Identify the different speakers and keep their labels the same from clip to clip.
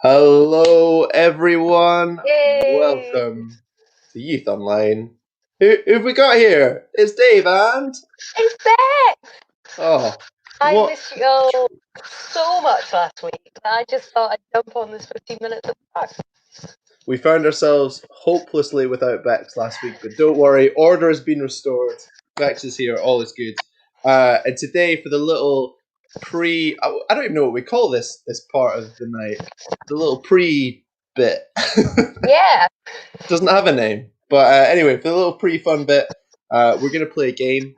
Speaker 1: Hello, everyone.
Speaker 2: Yay!
Speaker 1: Welcome to Youth Online. Who have we got here? It's Dave and
Speaker 2: It's back!
Speaker 1: oh,
Speaker 2: I
Speaker 1: what?
Speaker 2: missed you all so much last week. I just thought I'd jump on this 15 minutes of class.
Speaker 1: We found ourselves hopelessly without Bex last week, but don't worry, order has been restored. Bex is here, all is good. And today for the little I don't even know what we call this part of the night. The little pre-bit.
Speaker 2: Yeah.
Speaker 1: Doesn't have a name. But anyway, for the little pre-fun bit, we're going to play a game.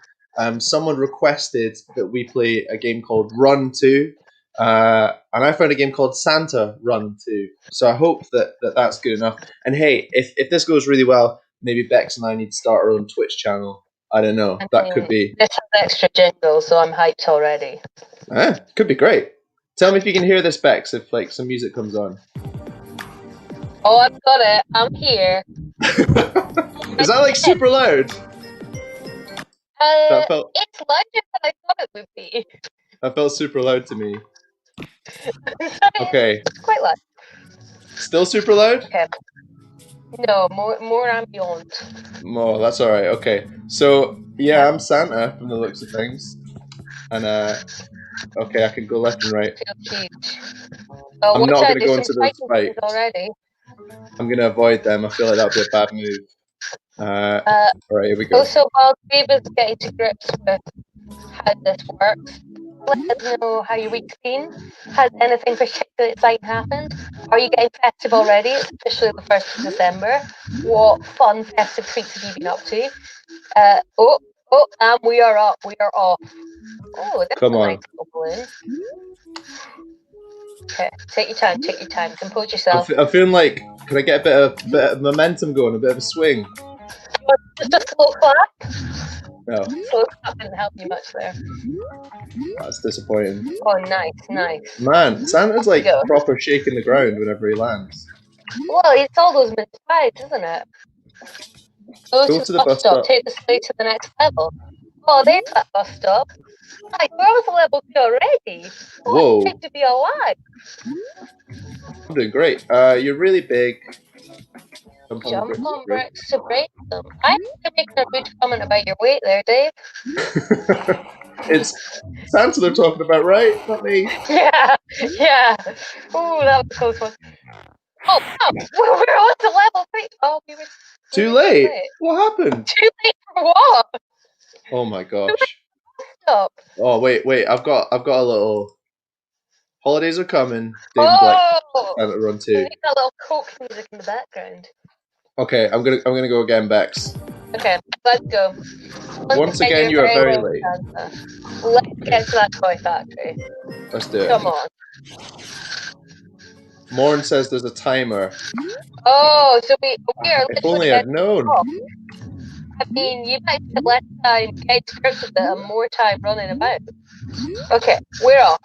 Speaker 1: Someone requested that we play a game called Run 2. And I found a game called Santa Run 2. So I hope that's good enough. And hey, if this goes really well, maybe Bex and I need to start our own Twitch channel. I don't know. That could be.
Speaker 2: This has extra jingle, so I'm hyped already.
Speaker 1: Could be great. Tell me if you can hear this, Bex, if like some music comes on.
Speaker 2: Oh, I've got it. I'm here.
Speaker 1: Is that like super loud?
Speaker 2: It's louder than I thought it would be.
Speaker 1: That felt super loud to me. Okay.
Speaker 2: It's quite loud.
Speaker 1: Still super loud?
Speaker 2: Okay. No, more ambient.
Speaker 1: Oh, that's alright. Okay. So, yeah, I'm Santa from the looks of things. And, okay, I can go left and right. I'm not going to go into those spikes.
Speaker 2: Already.
Speaker 1: I'm going to avoid them. I feel like that would be a bad move. Alright, here we go.
Speaker 2: Also, while Dave is getting to grips with how this works, let us know how your week's been. Has anything particularly exciting happened? Are you getting festive already? It's officially the 1st of December. What fun festive treats have you been up to? And we are up. We are off. Oh, that's
Speaker 1: Come
Speaker 2: a
Speaker 1: on.
Speaker 2: nice little balloon. Okay, take your time. Compose yourself.
Speaker 1: I'm feeling like, can I get a bit of momentum going, a bit of a swing?
Speaker 2: Just a slow clap?
Speaker 1: No.
Speaker 2: Slow clap didn't help you much there.
Speaker 1: That's disappointing.
Speaker 2: Oh, nice.
Speaker 1: Man, Santa's like proper shaking the ground whenever he lands.
Speaker 2: Well, it's all those mince pies, isn't it? Go to the bus stop. Take the sleigh to the next level. Oh, there's that bus stop. Hi, we're on level 2 already.
Speaker 1: Whoa.
Speaker 2: It's to be alive.
Speaker 1: I'm doing great. You're really big.
Speaker 2: Jump on bricks to break them. I think you're making a good comment about your weight there, Dave.
Speaker 1: It's Santa they're talking about, right? Not me.
Speaker 2: Yeah. Ooh, that was a close one. Oh, we're on to level 3. Oh, we were
Speaker 1: too late. What happened?
Speaker 2: Too late for what?
Speaker 1: Oh my gosh.
Speaker 2: Stop.
Speaker 1: Oh wait. I've got a little. Holidays are coming.
Speaker 2: Dave
Speaker 1: Black Santa Run 2.
Speaker 2: Need that little Coke music in the background.
Speaker 1: Okay, I'm gonna go again, Bex.
Speaker 2: Okay, let's go.
Speaker 1: Once again, you are very late.
Speaker 2: Let's get to that toy factory.
Speaker 1: Let's do it.
Speaker 2: Come on.
Speaker 1: Morn says there's a timer.
Speaker 2: Oh, so we are.
Speaker 1: If only I'd known.
Speaker 2: I mean, you might have less time getting to grips with it and more time running about. Okay, we're off.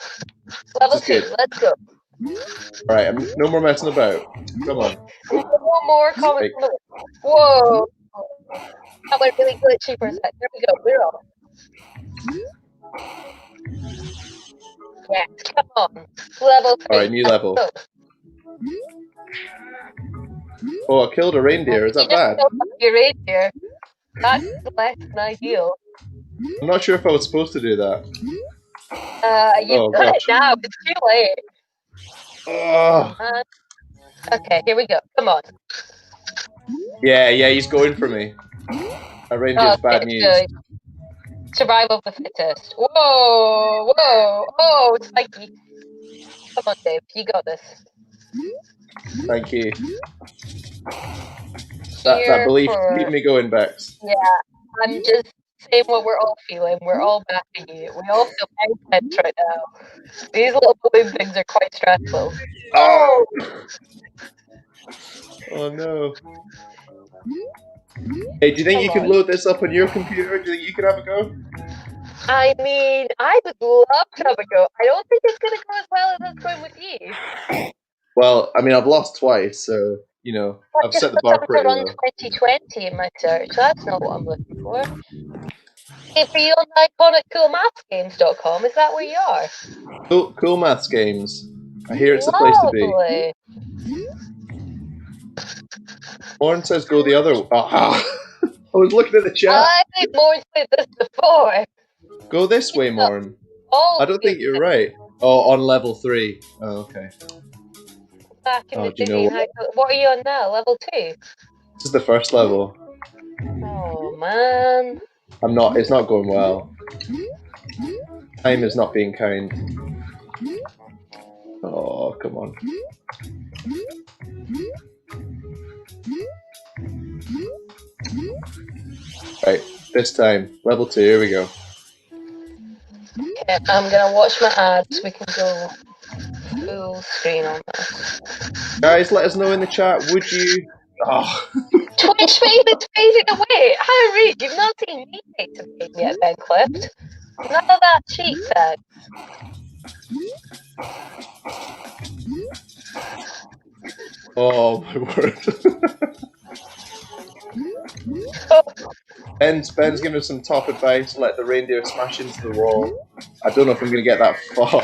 Speaker 2: Level 2, let's go.
Speaker 1: Alright, no more messing about. Come on.
Speaker 2: No more comments. Whoa. That went really glitchy for a sec. There we go, we're off. Yes, come on. Level 3.
Speaker 1: Alright, new level. Oh, I killed a reindeer. Is that bad?
Speaker 2: Your reindeer. That's less than ideal.
Speaker 1: I'm not sure if I was supposed to do that.
Speaker 2: You've got it now. It's too late. Okay, here we go. Come on.
Speaker 1: Yeah, he's going for me. That reindeer's bad news. Good.
Speaker 2: Survival of the fittest. Whoa! Oh, spiky. Come on, Dave. You got this.
Speaker 1: Thank you. That belief keep me going, Bex.
Speaker 2: Yeah, I'm just saying what we're all feeling. We're all backing you. We all feel very tense right now. These little balloon things are quite stressful.
Speaker 1: Oh! Oh no. Hey, do you think you can load this up on your computer? Do you think you can have a go?
Speaker 2: I mean, I would love to have a go. I don't think it's going to go as well as it's going with you.
Speaker 1: Well, I mean, I've lost twice, so, you know, I've set the bar pretty low.
Speaker 2: 2020 in my search. That's not what I'm looking for. If you're on iconic coolmathsgames.com, is that where you are?
Speaker 1: Cool Maths Games. I hear it's the place to be.
Speaker 2: Lovely.
Speaker 1: Lauren says go the other way. I was looking at the chat.
Speaker 2: I think Morn played this before.
Speaker 1: Go this way, Morn.
Speaker 2: Oh,
Speaker 1: I don't think you're right. Oh, on level 3. Oh, okay.
Speaker 2: Back in the
Speaker 1: do you know
Speaker 2: day. What are you on now? Level 2?
Speaker 1: This is the first level.
Speaker 2: Oh, man.
Speaker 1: It's not going well. Time is not being kind. Oh, come on. Right, this time. Level 2, here we go.
Speaker 2: Okay, I'm going to watch my ads. We can go full screen on this.
Speaker 1: Guys, let us know in the chat, would you... Oh.
Speaker 2: Twitch fame is fading away. Harry, you've not seen me take to fame yet, Ben Clift. None of that cheat tag.
Speaker 1: Oh, my word. Ben's giving us some top advice. Let the reindeer smash into the wall. I don't know if I'm going to get that far.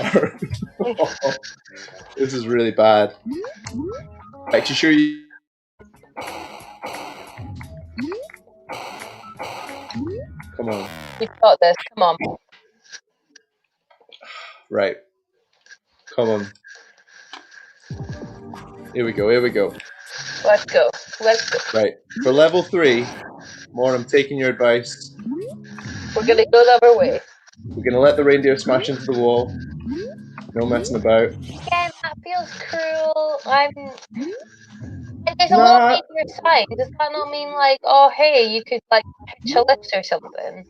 Speaker 1: This is really bad. Right, you sure you... Come on.
Speaker 2: You've got this. Come on.
Speaker 1: Right. Come on. Here we go, here we go.
Speaker 2: Let's go. Let's go.
Speaker 1: Right. For level 3, More, I'm taking your advice.
Speaker 2: We're going to go the other way.
Speaker 1: We're going to let the reindeer smash into the wall. No messing about.
Speaker 2: Again, that feels cruel. There's a lot of reindeer sign. Does that not mean like, oh hey, you could like pitch a lift or something?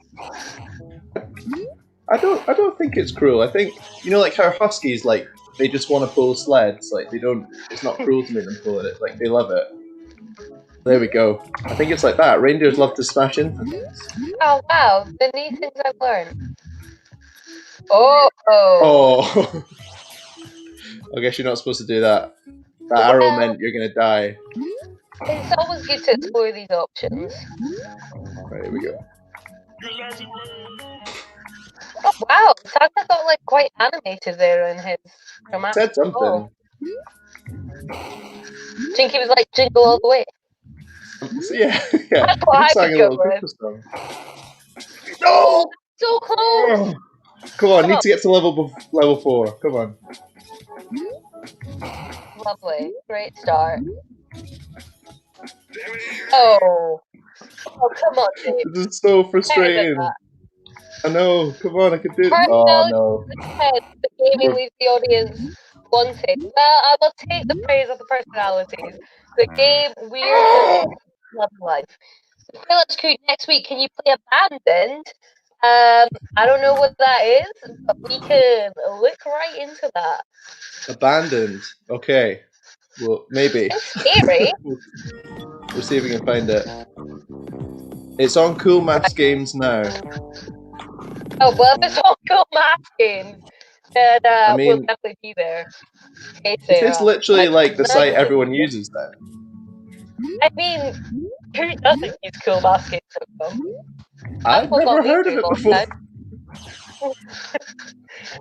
Speaker 1: I don't think it's cruel. I think, you know, like how huskies, like, they just want to pull sleds. Like, they don't, it's not cruel to make them pull it. Like, they love it. There we go. I think it's like that. Reindeers love to smash into things.
Speaker 2: Oh wow, the new things I've learned. Oh.
Speaker 1: I guess you're not supposed to do that. That arrow meant you're going to die.
Speaker 2: It's always good to explore these options.
Speaker 1: Right, here we go.
Speaker 2: Oh wow, Santa got like quite animated there in his dramatic.
Speaker 1: Said something.
Speaker 2: Think he was like jingle all the way.
Speaker 1: Yeah.
Speaker 2: That's what I
Speaker 1: sang a little Christmas song. No!
Speaker 2: So close!
Speaker 1: Come on, need to get to level 4. Come on.
Speaker 2: Lovely. Great start. Oh, come on, Dave.
Speaker 1: This is so frustrating. I know. Come on, I can do it. Oh, no.
Speaker 2: The gaming leaves the audience wanting. Well, I will take the praise of the personalities. The game, weird, love life. Phillips Creek, next week, can you play Abandoned? I don't know what that is, but we can look right into that.
Speaker 1: Abandoned. Okay. Well, maybe.
Speaker 2: It's scary.
Speaker 1: We'll see if we can find it. It's on Cool Maths Games now.
Speaker 2: Oh, well, if it's on Cool Maths Games, then
Speaker 1: I mean,
Speaker 2: we'll definitely be there. Okay,
Speaker 1: is this literally like the site everyone uses then?
Speaker 2: I mean, who doesn't use Cool Maths Games.com?
Speaker 1: I've never heard of it before.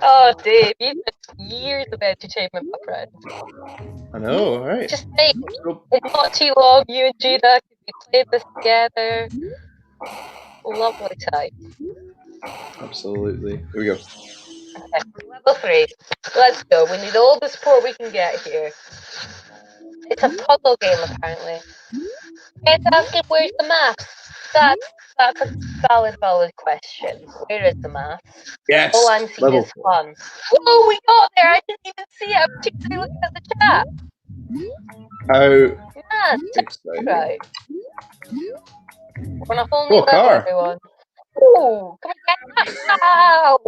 Speaker 2: Oh, Dave, you've had years of entertainment, my friend.
Speaker 1: I know, alright.
Speaker 2: Just think, it's not too long, you and Judah could be playing this together. Lovely time.
Speaker 1: Absolutely. Here we go.
Speaker 2: Okay, level 3. Let's go. We need all the support we can get here. It's a puzzle game, apparently. It's asking where's the maths. That's a valid question. Where is the maths?
Speaker 1: Yes.
Speaker 2: All I'm seeing is fun. Oh, we got there! I didn't even see it. I'm particularly looking at the chat.
Speaker 1: How
Speaker 2: exciting! Right. We're on a whole new level, everyone. Oh, come and get that! Ow!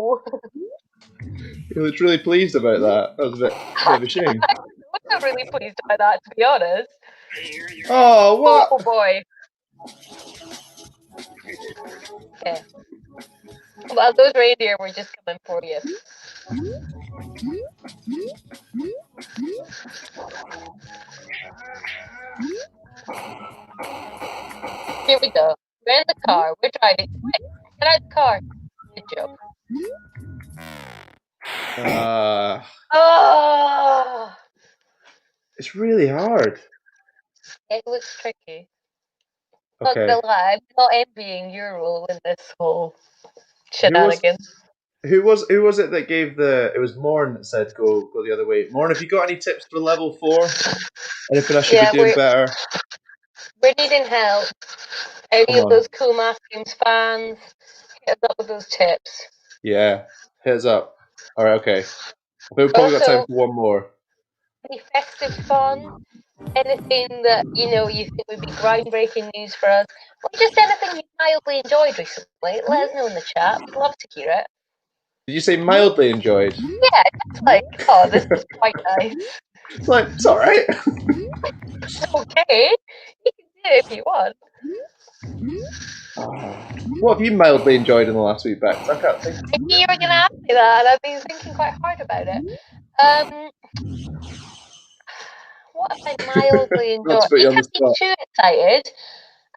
Speaker 1: He was really pleased about that. That was a bit of a shame.
Speaker 2: I wasn't really pleased by that, to be honest.
Speaker 1: Oh, what?
Speaker 2: Oh boy. Okay. Well, those reindeer were just coming for you. Here we go. We're in the car. We're driving. Quick, get out of the car. Good job.
Speaker 1: It's really hard.
Speaker 2: It looks tricky. Not
Speaker 1: Okay.
Speaker 2: gonna lie, I'm not envying your role in this whole
Speaker 1: Who was
Speaker 2: shenanigans.
Speaker 1: who was it that gave the? It was Morn that said go the other way. Morn, have you got any tips for level 4? Anything I should be doing better?
Speaker 2: We're needing help. Any
Speaker 1: Come
Speaker 2: of
Speaker 1: on.
Speaker 2: those Cool Math Games fans, hit us up with those tips.
Speaker 1: Yeah, heads up. All right, okay. We've probably got time for one more.
Speaker 2: Any festive fun? Anything that you think would be groundbreaking news for us, or just anything you mildly enjoyed recently? Let us know in the chat. We'd love to hear it.
Speaker 1: Did you say mildly enjoyed?
Speaker 2: Yeah, it's like, oh, this is quite nice.
Speaker 1: It's like, it's all right.
Speaker 2: Okay, you can do it if you want.
Speaker 1: What have you mildly enjoyed in the last week, Bex? I can't think.
Speaker 2: I knew you were going to ask me that, and I've been thinking quite hard about it. What have I mildly enjoyed? You can't be too excited.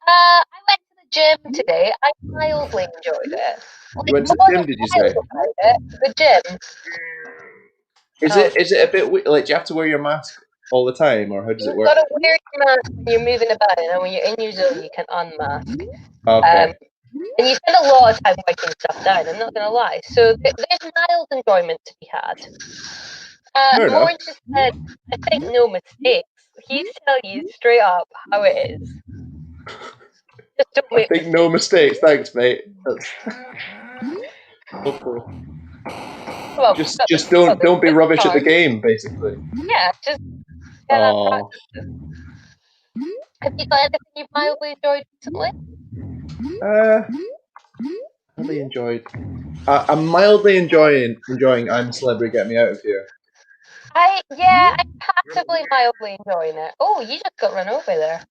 Speaker 2: I went to the gym today. I mildly enjoyed it.
Speaker 1: You went to the gym, did you say?
Speaker 2: The gym.
Speaker 1: Is it a bit like, do you have to wear your mask all the time, or how does it work?
Speaker 2: You've got to wear your mask when you're moving about, and when you're in your zone, you can unmask.
Speaker 1: Okay.
Speaker 2: And you spend a lot of time wiping stuff down, I'm not going to lie. So there's mild enjoyment to be had. Lauren just said, I think no mistakes. He's telling you straight up how it is. Just don't make
Speaker 1: I think no mistakes. Thanks, mate. Well, just don't be rubbish at the game, basically.
Speaker 2: Yeah, just get that practice. Have you got anything you've mildly enjoyed recently?
Speaker 1: Mildly enjoyed. I'm mildly enjoying I'm a Celebrity, Get Me Out of Here.
Speaker 2: I'm passively mildly enjoying it. Oh, you just got run over there.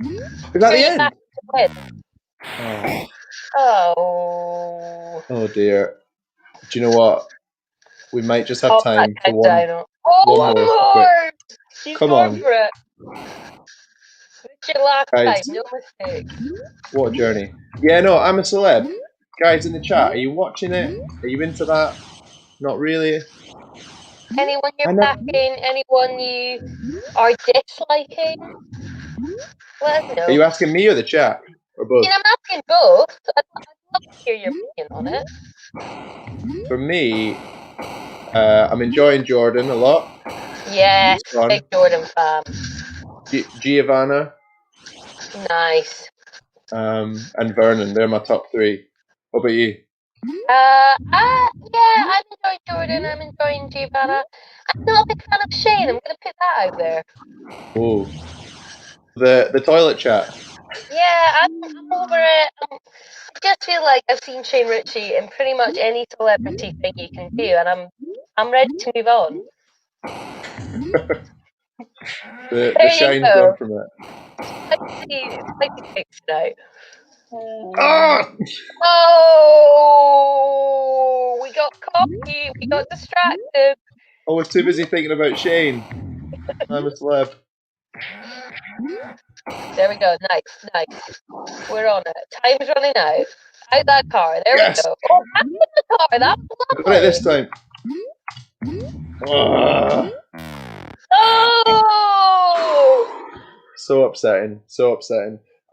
Speaker 1: Is that the end? Oh dear. Do you know what? We might just have time for one more.
Speaker 2: Come on. For it. It's your last time, no mistake.
Speaker 1: What a journey. Yeah, no, I'm a Celeb. Guys in the chat, are you watching it? Are you into that? Not really.
Speaker 2: Anyone you're backing? Anyone you are disliking? Let us know.
Speaker 1: Are you asking me or the chat? Or both?
Speaker 2: I'm asking both. I'd love to hear your opinion on it.
Speaker 1: For me, I'm enjoying Jordan a lot.
Speaker 2: Yeah, big Jordan fan.
Speaker 1: Giovanna.
Speaker 2: Nice.
Speaker 1: And Vernon, they're my top 3. What about you?
Speaker 2: I'm enjoying Jordan, I'm enjoying Giovanna. I'm not a big fan of Shane, I'm going to put that out there.
Speaker 1: Oh. The toilet chat.
Speaker 2: Yeah, I'm over it. I just feel like I've seen Shane Ritchie in pretty much any celebrity thing you can do, and I'm ready to move on.
Speaker 1: the shine's gone from it.
Speaker 2: It's like the kicks now.
Speaker 1: Oh!
Speaker 2: We got cocky, we got distracted.
Speaker 1: I was too busy thinking about Shane. I'm a celeb.
Speaker 2: There we go, nice. We're on it. Time's running out. Out that car, there we go. Oh, back in the car, that's lovely.
Speaker 1: Got it this time.
Speaker 2: Oh!
Speaker 1: So upsetting.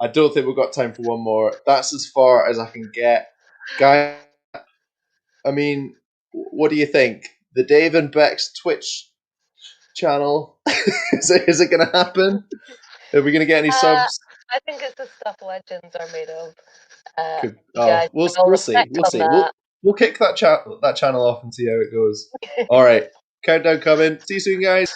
Speaker 1: I don't think we've got time for one more. That's as far as I can get. Guy, I mean, what do you think? The Dave and Bex Twitch channel, is it going to happen? Are we going to get any subs?
Speaker 2: I think it's the stuff legends are made of.
Speaker 1: We'll see. We'll kick that channel off and see how it goes. All right. Countdown coming. See you soon, guys.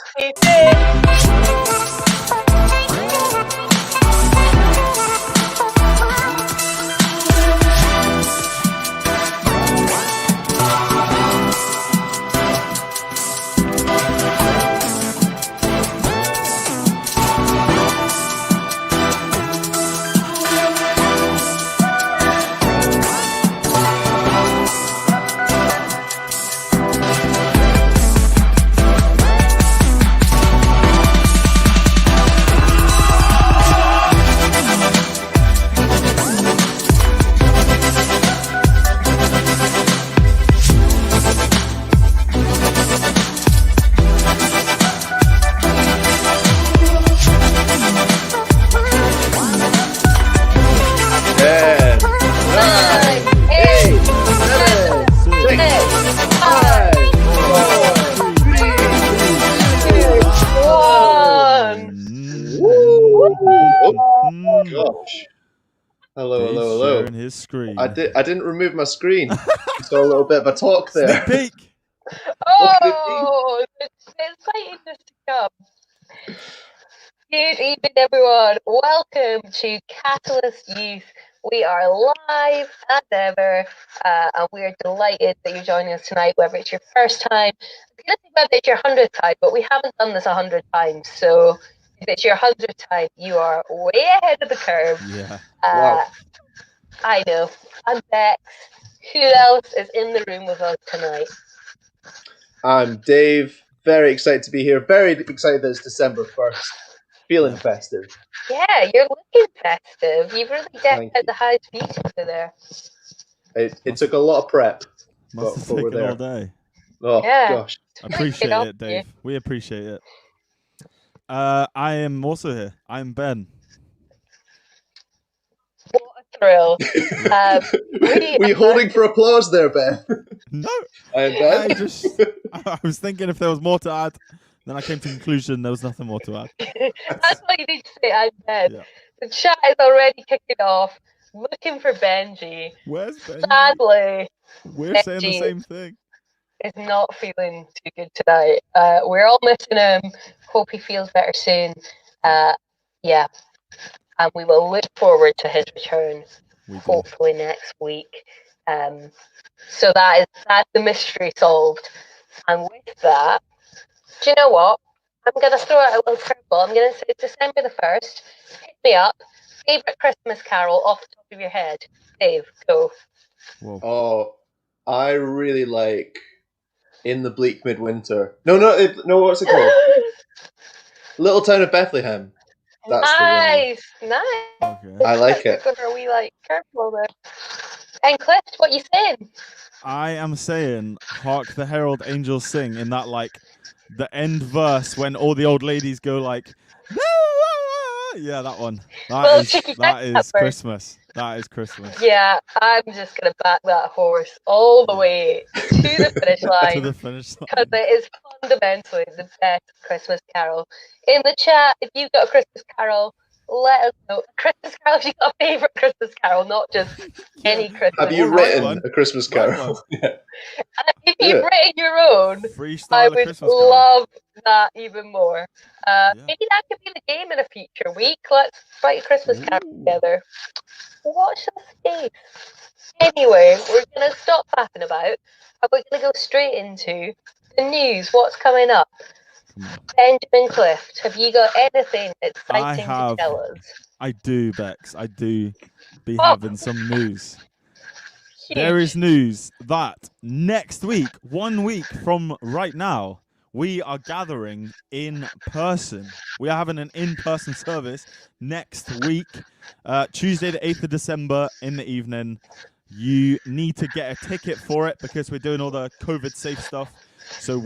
Speaker 1: Gosh. Hello,
Speaker 3: Dave's
Speaker 1: hello, hello.
Speaker 3: sharing his screen.
Speaker 1: I didn't remove my screen. So a little bit of a talk there.
Speaker 3: Sneak peek.
Speaker 1: What could it be?
Speaker 2: Oh, it's exciting just to come. Good evening, everyone. Welcome to Catalyst Youth. We are live as ever, and we are delighted that you're joining us tonight, whether it's your first time. I don't think whether it's your 100th time, but we haven't done this 100 times. So if it's your 100th time, you are way ahead of the curve.
Speaker 3: Yeah.
Speaker 1: Wow.
Speaker 2: I know. I'm Bex. Who else is in the room with us tonight?
Speaker 1: I'm Dave. Very excited to be here. Very excited that it's December 1st. Feeling festive.
Speaker 2: Yeah, you're looking festive. You've really decked
Speaker 1: Thank
Speaker 2: out
Speaker 1: you.
Speaker 2: the high speech over there.
Speaker 1: It took a lot of prep,
Speaker 3: Must have
Speaker 1: but we're
Speaker 3: taken
Speaker 1: there.
Speaker 3: all day.
Speaker 1: Oh,
Speaker 2: Yeah.
Speaker 1: gosh.
Speaker 3: Appreciate it, Dave. We appreciate it. I am also here. I'm Ben.
Speaker 2: What a thrill.
Speaker 1: Were you holding for applause there, Ben?
Speaker 3: No.
Speaker 1: I'm Ben.
Speaker 3: I was thinking if there was more to add. Then I came to the conclusion there was nothing more to add.
Speaker 2: That's what you need to say. I'm Ben.
Speaker 3: Yeah.
Speaker 2: The chat is already kicking off, looking for Benji.
Speaker 3: Where's Benji?
Speaker 2: Sadly,
Speaker 3: We're saying the same thing.
Speaker 2: is not feeling too good tonight. We're all missing him. Hope he feels better soon. Yeah. And we will look forward to his return, hopefully next week. So that's the mystery solved. And with that, do you know what? I'm going to throw out a little curveball. I'm going to say December the 1st. Hit me up. Favourite Christmas carol off the top of your head. Dave, go.
Speaker 3: Whoa.
Speaker 1: Oh, I really like In the Bleak Midwinter. No, what's it called? Little Town of Bethlehem. That's
Speaker 2: nice.
Speaker 3: Okay.
Speaker 1: I like it.
Speaker 2: Are we like curveball there? And Cliff, what you saying?
Speaker 3: I am saying Hark the Herald Angels Sing in that like the end verse when all the old ladies go like no, yeah, that one. That is Christmas. That is Christmas.
Speaker 2: Yeah, I'm just gonna back that horse all the way to the finish line.
Speaker 3: To the finish line.
Speaker 2: Because it is fundamentally the best Christmas carol. In the chat, if you've got a Christmas carol, let us know. Christmas carol, if you've got a favourite Christmas carol, not just any Christmas
Speaker 1: Have you written a Christmas carol?
Speaker 2: And if you've written your own, I would love that even more. Maybe that could be the game in a future week. Let's write a Christmas carol together. Watch the space. Anyway, we're going to stop faffing about and we're going to go straight into the news. What's coming up? Benjamin Clift, have you got anything exciting to tell us?
Speaker 3: I do, Bex. I do be having some news. Huge. There is news that next week, 1 week from right now, we are gathering in person. We are having an in-person service next week, Tuesday the 8th of December in the evening. You need to get a ticket for it because we're doing all the COVID-safe stuff. So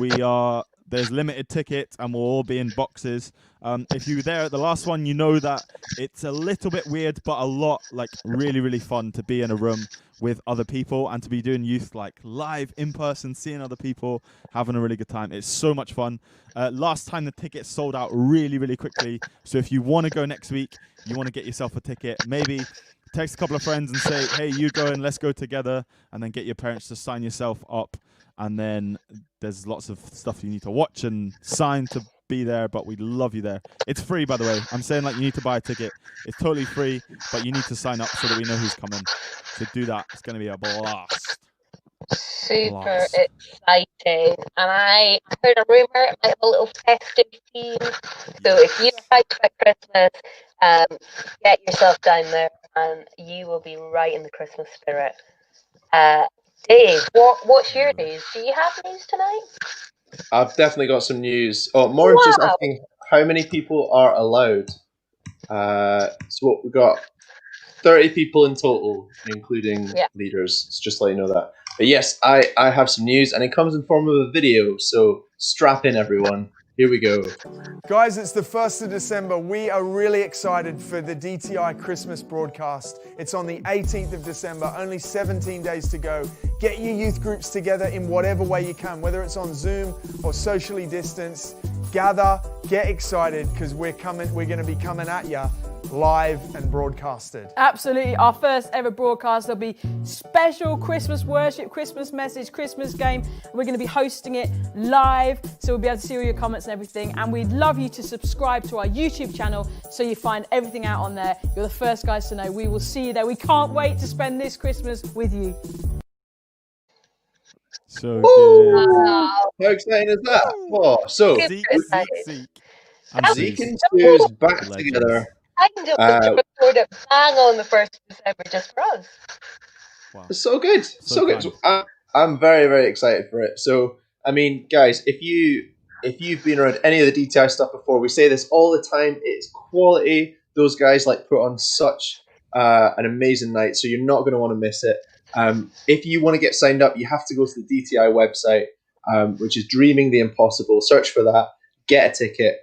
Speaker 3: there's limited tickets and we'll all be in boxes. If you were there at the last one, you know that it's a little bit weird, but a lot like really, really fun to be in a room with other people and to be doing youth like live in person, seeing other people, having a really good time. It's so much fun. Last time the tickets sold out really, really quickly. So if you want to go next week, you want to get yourself a ticket, maybe text a couple of friends and say, hey, you go and let's go together, and then get your parents to sign yourself up. And then there's lots of stuff you need to watch and sign to be there, but we'd love you there. It's free, by the way. I'm saying like you need to buy a ticket. It's totally free, but you need to sign up so that we know who's coming. So do that. It's going to be a blast.
Speaker 2: Super exciting. And I heard a rumour it might have a little festive theme. So if you're hyped about Christmas, get yourself down there and you will be right in the Christmas spirit. Dave, what's your news? Do you have news tonight?
Speaker 1: I've definitely got some news. Oh, Maureen's just asking how many people are allowed. So we've got 30 people in total, including leaders. It's just to let you know that. But yes, I have some news, and it comes in form of a video. So strap in, everyone. Here we go.
Speaker 4: Guys, it's the 1st of December. We are really excited for the DTI Christmas broadcast. It's on the 18th of December, only 17 days to go. Get your youth groups together in whatever way you can, whether it's on Zoom or socially distanced. Gather, get excited, because we're going to be coming at you live and broadcasted.
Speaker 5: Absolutely, our first ever broadcast. There'll be special Christmas worship, Christmas message, Christmas game. We're going to be hosting it live, so we'll be able to see all your comments and everything. And we'd love you to subscribe to our YouTube channel so you find everything out on there. You're the first guys to know. We will see you there. We can't wait to spend this Christmas with you.
Speaker 3: So good.
Speaker 2: Wow.
Speaker 1: How exciting is that? Oh, so
Speaker 3: Zeke.
Speaker 2: How
Speaker 1: Zeke and
Speaker 3: Suze.
Speaker 1: Sue's back
Speaker 3: Legends.
Speaker 1: together.
Speaker 2: I can do it to record it bang on the 1st of December just for us.
Speaker 3: Wow.
Speaker 1: So good, so good.
Speaker 3: kind.
Speaker 1: So I'm very, very excited for it. So, I mean, guys, if you've been around any of the DTI stuff before, we say this all the time. It's quality. Those guys like put on such an amazing night, so you're not going to want to miss it. If you want to get signed up, you have to go to the DTI website, which is Dreaming the Impossible. Search for that. Get a ticket.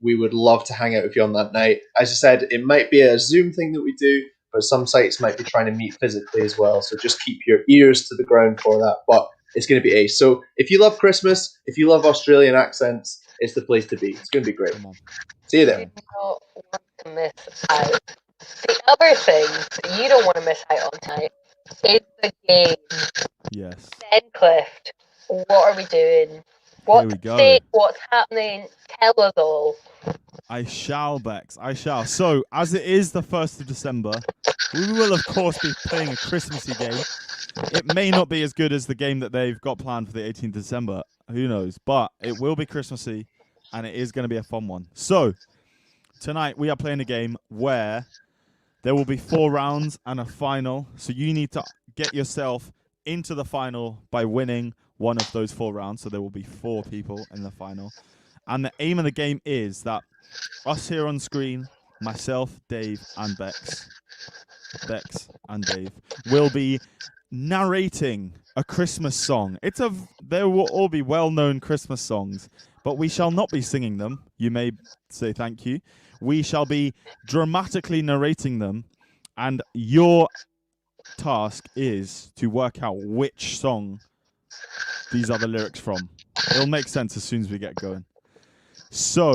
Speaker 1: We would love to hang out with you on that night. As I said, it might be a Zoom thing that we do, but some sites might be trying to meet physically as well. So just keep your ears to the ground for that. But it's going to be ace. So if you love Christmas, if you love Australian accents, it's the place to be. It's going to be great. See you
Speaker 2: You
Speaker 1: there.
Speaker 2: don't want to miss out. The other thing that you don't want to miss out on tonight is the game.
Speaker 3: Yes.
Speaker 2: Clift, what are we doing?
Speaker 3: Here we go.
Speaker 2: What's happening? Tell us all.
Speaker 3: I shall, Bex. I shall. So, as it is the 1st of December, we will, of course, be playing a Christmassy game. It may not be as good as the game that they've got planned for the 18th of December. Who knows? But it will be Christmassy, and it is going to be a fun one. So, tonight we are playing a game where there will be 4 rounds and a final. So, you need to get yourself into the final by winning one of those 4 rounds. So, there will be 4 people in the final. And the aim of the game is that us here on screen, myself, Dave, and Bex and Dave, will be narrating a Christmas song. There will all be well-known Christmas songs, but we shall not be singing them. You may say thank you. We shall be dramatically narrating them, and your task is to work out which song these are the lyrics from. It'll make sense as soon as we get going. So,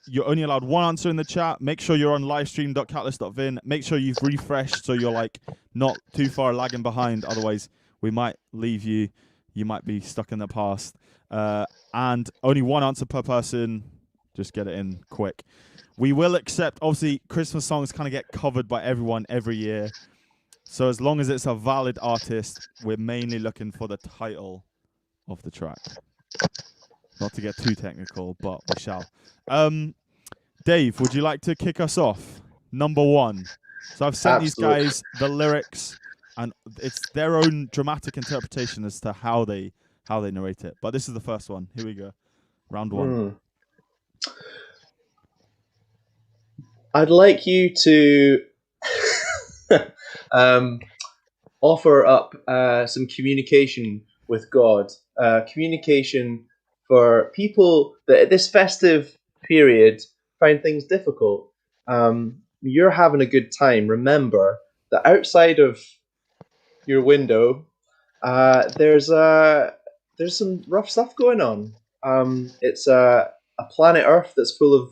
Speaker 3: you're only allowed one answer in the chat. Make sure you're on livestream.catalyst.vin. Make sure you've refreshed so you're like not too far lagging behind. Otherwise, we might leave you. You might be stuck in the past. And only one answer per person. Just get it in quick. We will accept, obviously, Christmas songs kind of get covered by everyone every year. So as long as it's a valid artist, we're mainly looking for the title of the track. Not to get too technical, but we shall. Dave, would you like to kick us off? Number 1. So I've sent these guys the lyrics, and it's their own dramatic interpretation as to how they narrate it. But this is the first one. Here we go. Round 1.
Speaker 1: I'd like you to offer up some communication with God. Communication for people that at this festive period find things difficult. You're having a good time. Remember that outside of your window, there's some rough stuff going on. It's a planet Earth that's full of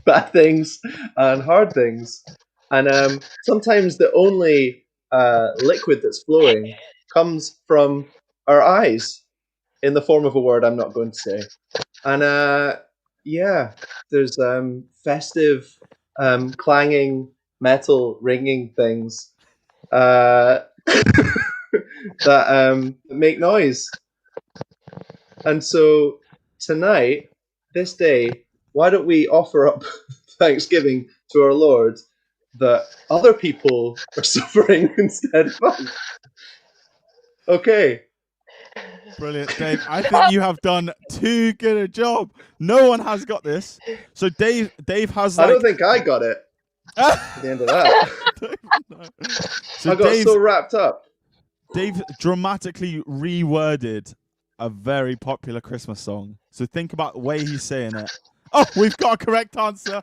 Speaker 1: bad things and hard things, and sometimes the only liquid that's flowing comes from our eyes in the form of a word I'm not going to say. And there's festive clanging metal ringing things that make noise. And so tonight, this day, why don't we offer up thanksgiving to our Lord that other people are suffering instead of us? Okay.
Speaker 3: Brilliant, Dave. I think you have done too good a job. No one has got this. So Dave has like...
Speaker 1: I don't think I got it at the end of that.
Speaker 3: So
Speaker 1: I got so wrapped up.
Speaker 3: Dave dramatically reworded a very popular Christmas song. So think about the way he's saying it. Oh, we've got a correct answer.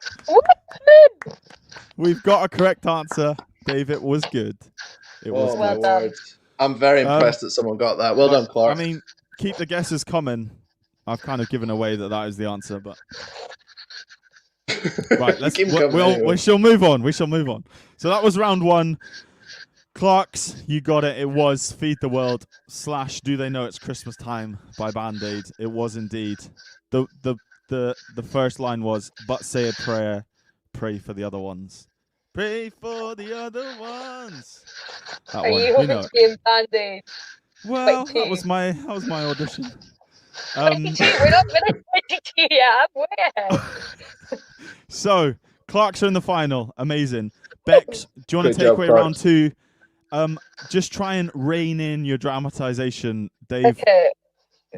Speaker 3: We've got a correct answer. Dave, it was good. It was
Speaker 1: my
Speaker 3: good.
Speaker 1: word. I'm very impressed that someone got that. Well done, Clark.
Speaker 3: I mean, keep the guesses coming. I've kind of given away that is the answer, but Right, let's
Speaker 1: Keep coming anyway.
Speaker 3: we shall move on. So that was round 1. Clarks, you got it. It was Feed the World / Do They Know It's Christmas Time by Band-Aid. It was indeed. The first line was, but say a prayer, pray for the other ones. Pray for the other ones. That
Speaker 2: Are
Speaker 3: one.
Speaker 2: you
Speaker 3: You
Speaker 2: hoping
Speaker 3: know
Speaker 2: to
Speaker 3: it.
Speaker 2: be in Band-Aid?
Speaker 3: Well,
Speaker 2: 22.
Speaker 3: that was my audition.
Speaker 2: 22, we're not finished 22 yet. Where?
Speaker 3: So, Clarks are in the final. Amazing. Bex, do you want
Speaker 1: Good
Speaker 3: to take
Speaker 1: job,
Speaker 3: away
Speaker 1: Clarks.
Speaker 3: round 2? Just try and rein in your dramatization, Dave,
Speaker 2: Okay.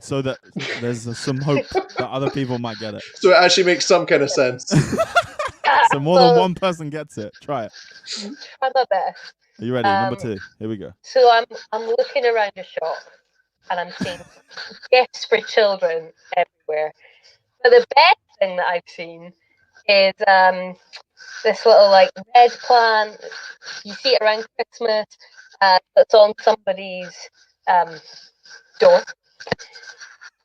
Speaker 3: so that there's some hope that other people might get it.
Speaker 1: So it actually makes some kind of sense.
Speaker 3: So more than one person gets it. Try it.
Speaker 2: Try my best.
Speaker 3: Are you ready? Number 2. Here we go.
Speaker 2: So I'm looking around the shop and I'm seeing gifts for children everywhere. But the best thing that I've seen is this little like red plant. You see it around Christmas. That's on somebody's door.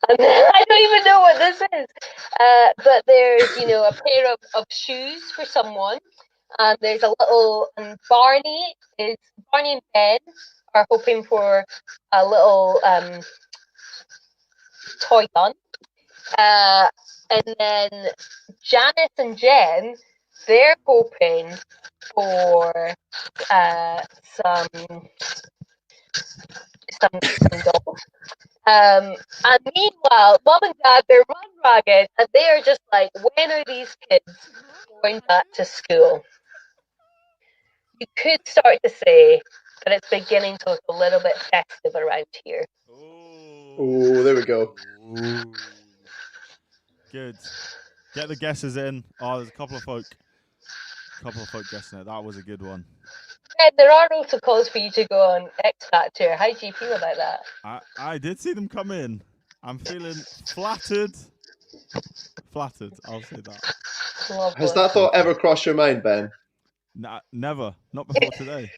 Speaker 2: And I don't even know what this is. But there's, a pair of shoes for someone. And there's a little, and Barney and Ben are hoping for a little toy gun. And then Janice and Jen, they're hoping for some dolls. And meanwhile, Mum and Dad, they're run ragged, and they are just like, when are these kids going back to school? You could start to say that it's beginning to look a little bit festive around here.
Speaker 1: Oh, there we go.
Speaker 3: Ooh. Good. Get the guesses in. Oh, there's a couple of folk guessing it. That was a good one.
Speaker 2: And there are also calls for you to go on X Factor. How do you feel about that?
Speaker 3: I did see them come in. I'm feeling flattered. Flattered, I'll say that.
Speaker 2: Lovely.
Speaker 1: Has that thought ever crossed your mind, Ben?
Speaker 3: Nah, never. Not before today.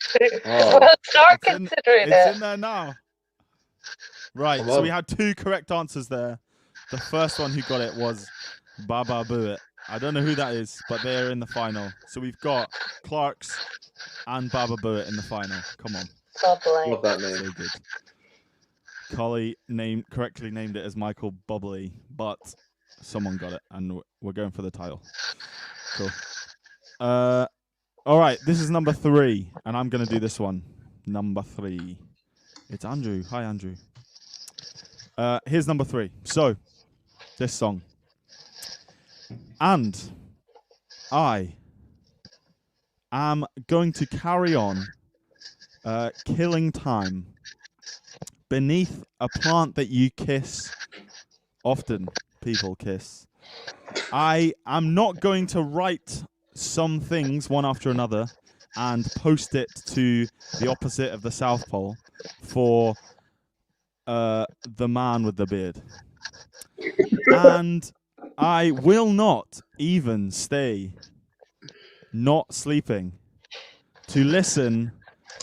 Speaker 1: Oh.
Speaker 2: Well, start
Speaker 3: It's
Speaker 2: considering
Speaker 3: It's
Speaker 2: it.
Speaker 3: in there now. Right,
Speaker 1: Come
Speaker 3: so
Speaker 1: on.
Speaker 3: we had 2 correct answers there. The first one who got it was Baba Boo It. I don't know who that is, but they're in the final. So we've got Clarks and Baba Boo It in the final. Come on.
Speaker 2: Lovely.
Speaker 1: Love that name.
Speaker 3: So good. Collie correctly named it as Michael Bubbly, but someone got it, and we're going for the title. Cool. All right, this is number 3, and I'm going to do this one. Number 3. It's Andrew. Hi, Andrew. Here's number 3. So, this song. And I am going to carry on killing time beneath a plant that you kiss. Often people kiss. I am not going to write some things one after another and post it to the opposite of the South Pole for the man with the beard. And I will not even stay not sleeping to listen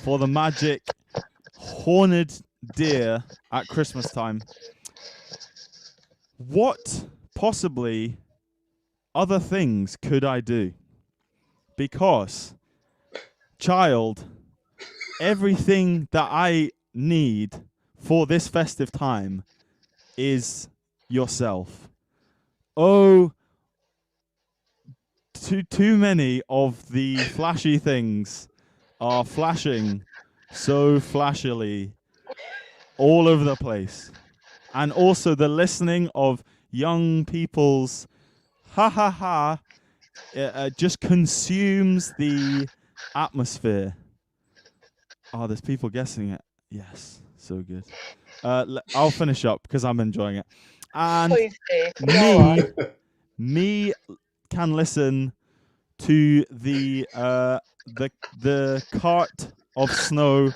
Speaker 3: for the magic horned deer at Christmas time. What possibly other things could I do? Because, child, everything that I need for this festive time is yourself. Oh, too many of the flashy things are flashing so flashily all over the place. And also the listening of young people's ha ha ha just consumes the atmosphere. Oh, there's people guessing it. Yes, so good. I'll finish up because I'm enjoying it. And
Speaker 2: Please do. Go on.
Speaker 3: me can listen to the cart of snow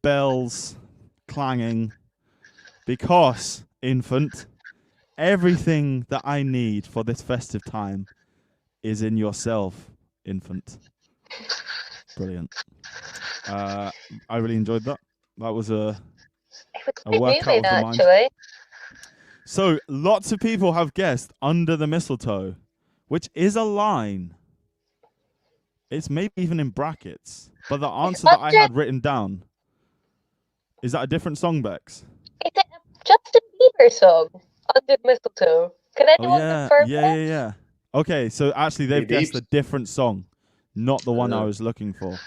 Speaker 3: bells clanging because, infant, everything that I need for this festive time is in yourself, infant. Brilliant. I really enjoyed that. That was a workout of the mind.
Speaker 2: Actually.
Speaker 3: So, lots of people have guessed Under the Mistletoe, which is a line. It's maybe even in brackets. But the answer that I had written down, is that a different song, Bex?
Speaker 2: Is it a Justin Bieber song? Under Mistletoe. Can anyone confirm this?
Speaker 3: Yeah. Okay, so actually they've
Speaker 1: Hey,
Speaker 3: guessed a different song, not the one I was looking for.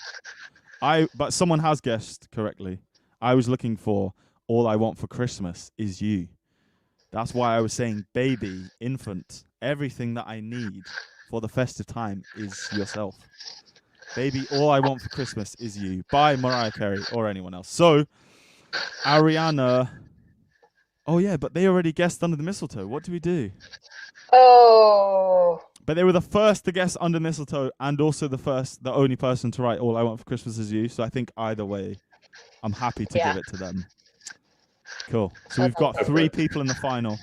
Speaker 3: But someone has guessed correctly. I was looking for All I Want for Christmas Is You. That's why I was saying baby, infant, everything that I need for the festive time is yourself. Baby, all I want for Christmas is you by Mariah Carey or anyone else. So, Ariana. Oh, yeah, but they already guessed Under the Mistletoe. What do we do?
Speaker 2: Oh.
Speaker 3: But they were the first to guess Under Mistletoe and also the only person to write All I Want for Christmas Is You. So I think either way, I'm happy to give it to them. Cool. So we've got 3 people in the final.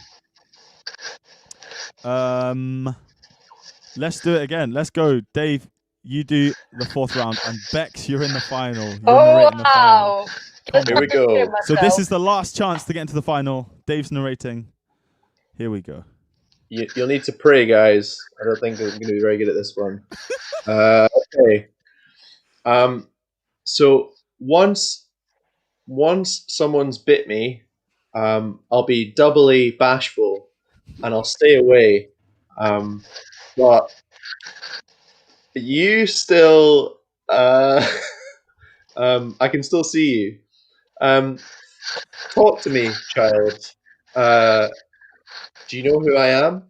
Speaker 3: Let's do it again. Let's go. Dave, you do the 4th round. And Bex, you're in the final. You're narrating the final.
Speaker 1: Here we go.
Speaker 3: So this is the last chance to get into the final. Dave's narrating. Here we go.
Speaker 1: You'll need to pray, guys. I don't think I'm going to be very good at this one. Okay. So once someone's bit me, I'll be doubly bashful, and I'll stay away. But you still, I can still see you. Talk to me, child. Do you know who I am?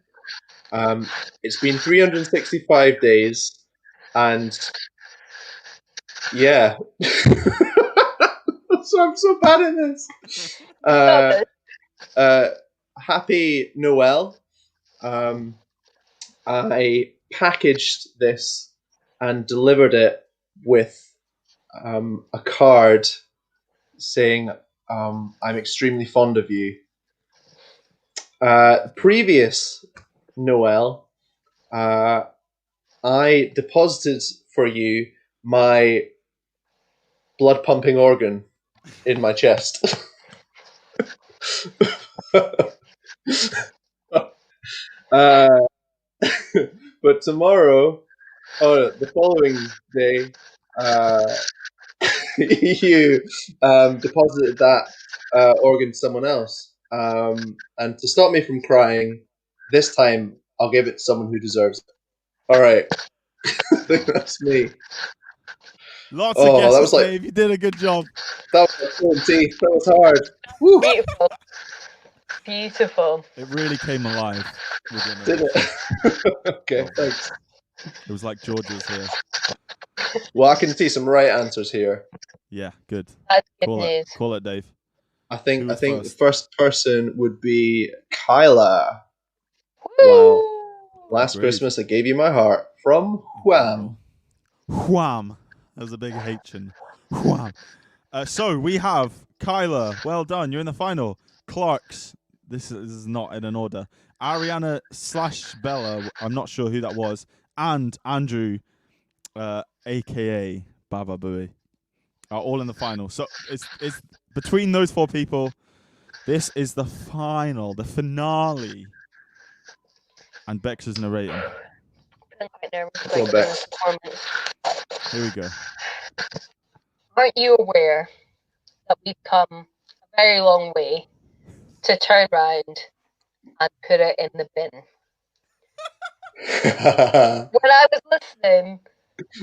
Speaker 1: It's been 365 days, and yeah. So I'm so bad at this. Happy Noel. I packaged this and delivered it with a card saying I'm extremely fond of you. Previous Noel, I deposited for you my blood pumping organ in my chest. But tomorrow, the following day, you deposited that organ to someone else. And to stop me from crying, this time I'll give it to someone who deserves it. All right. I think that's me.
Speaker 3: Lots of guesses,
Speaker 1: that was like,
Speaker 3: Dave. You did a good job.
Speaker 1: That was like pulling teeth. That was hard. Woo.
Speaker 2: Beautiful. Beautiful.
Speaker 3: It really came alive.
Speaker 1: Did it? Okay, thanks.
Speaker 3: It was like George's here.
Speaker 1: Well, I can see some right answers here.
Speaker 3: Yeah, good.
Speaker 2: That's good news.
Speaker 3: Call it, Dave.
Speaker 1: I think
Speaker 3: first?
Speaker 1: the first person would be Kyla.
Speaker 2: Woo!
Speaker 1: Wow. Last
Speaker 3: Agreed.
Speaker 1: Christmas I gave you my heart from Wham.
Speaker 3: Wham. There's a big H in Wham. So we have Kyla. Well done. You're in the final. Clarks. This is not in an order. Ariana / Bella. I'm not sure who that was. And Andrew, a.k.a. Baba Booey, are all in the final. So it's between those 4 people. This is the final, the finale. And Bex is narrating.
Speaker 2: I'm quite nervous
Speaker 1: Go on,
Speaker 2: about
Speaker 1: Bex.
Speaker 2: the performance.
Speaker 3: Here we go.
Speaker 2: Aren't you aware that we've come a very long way to turn around and put it in the bin? When I was listening,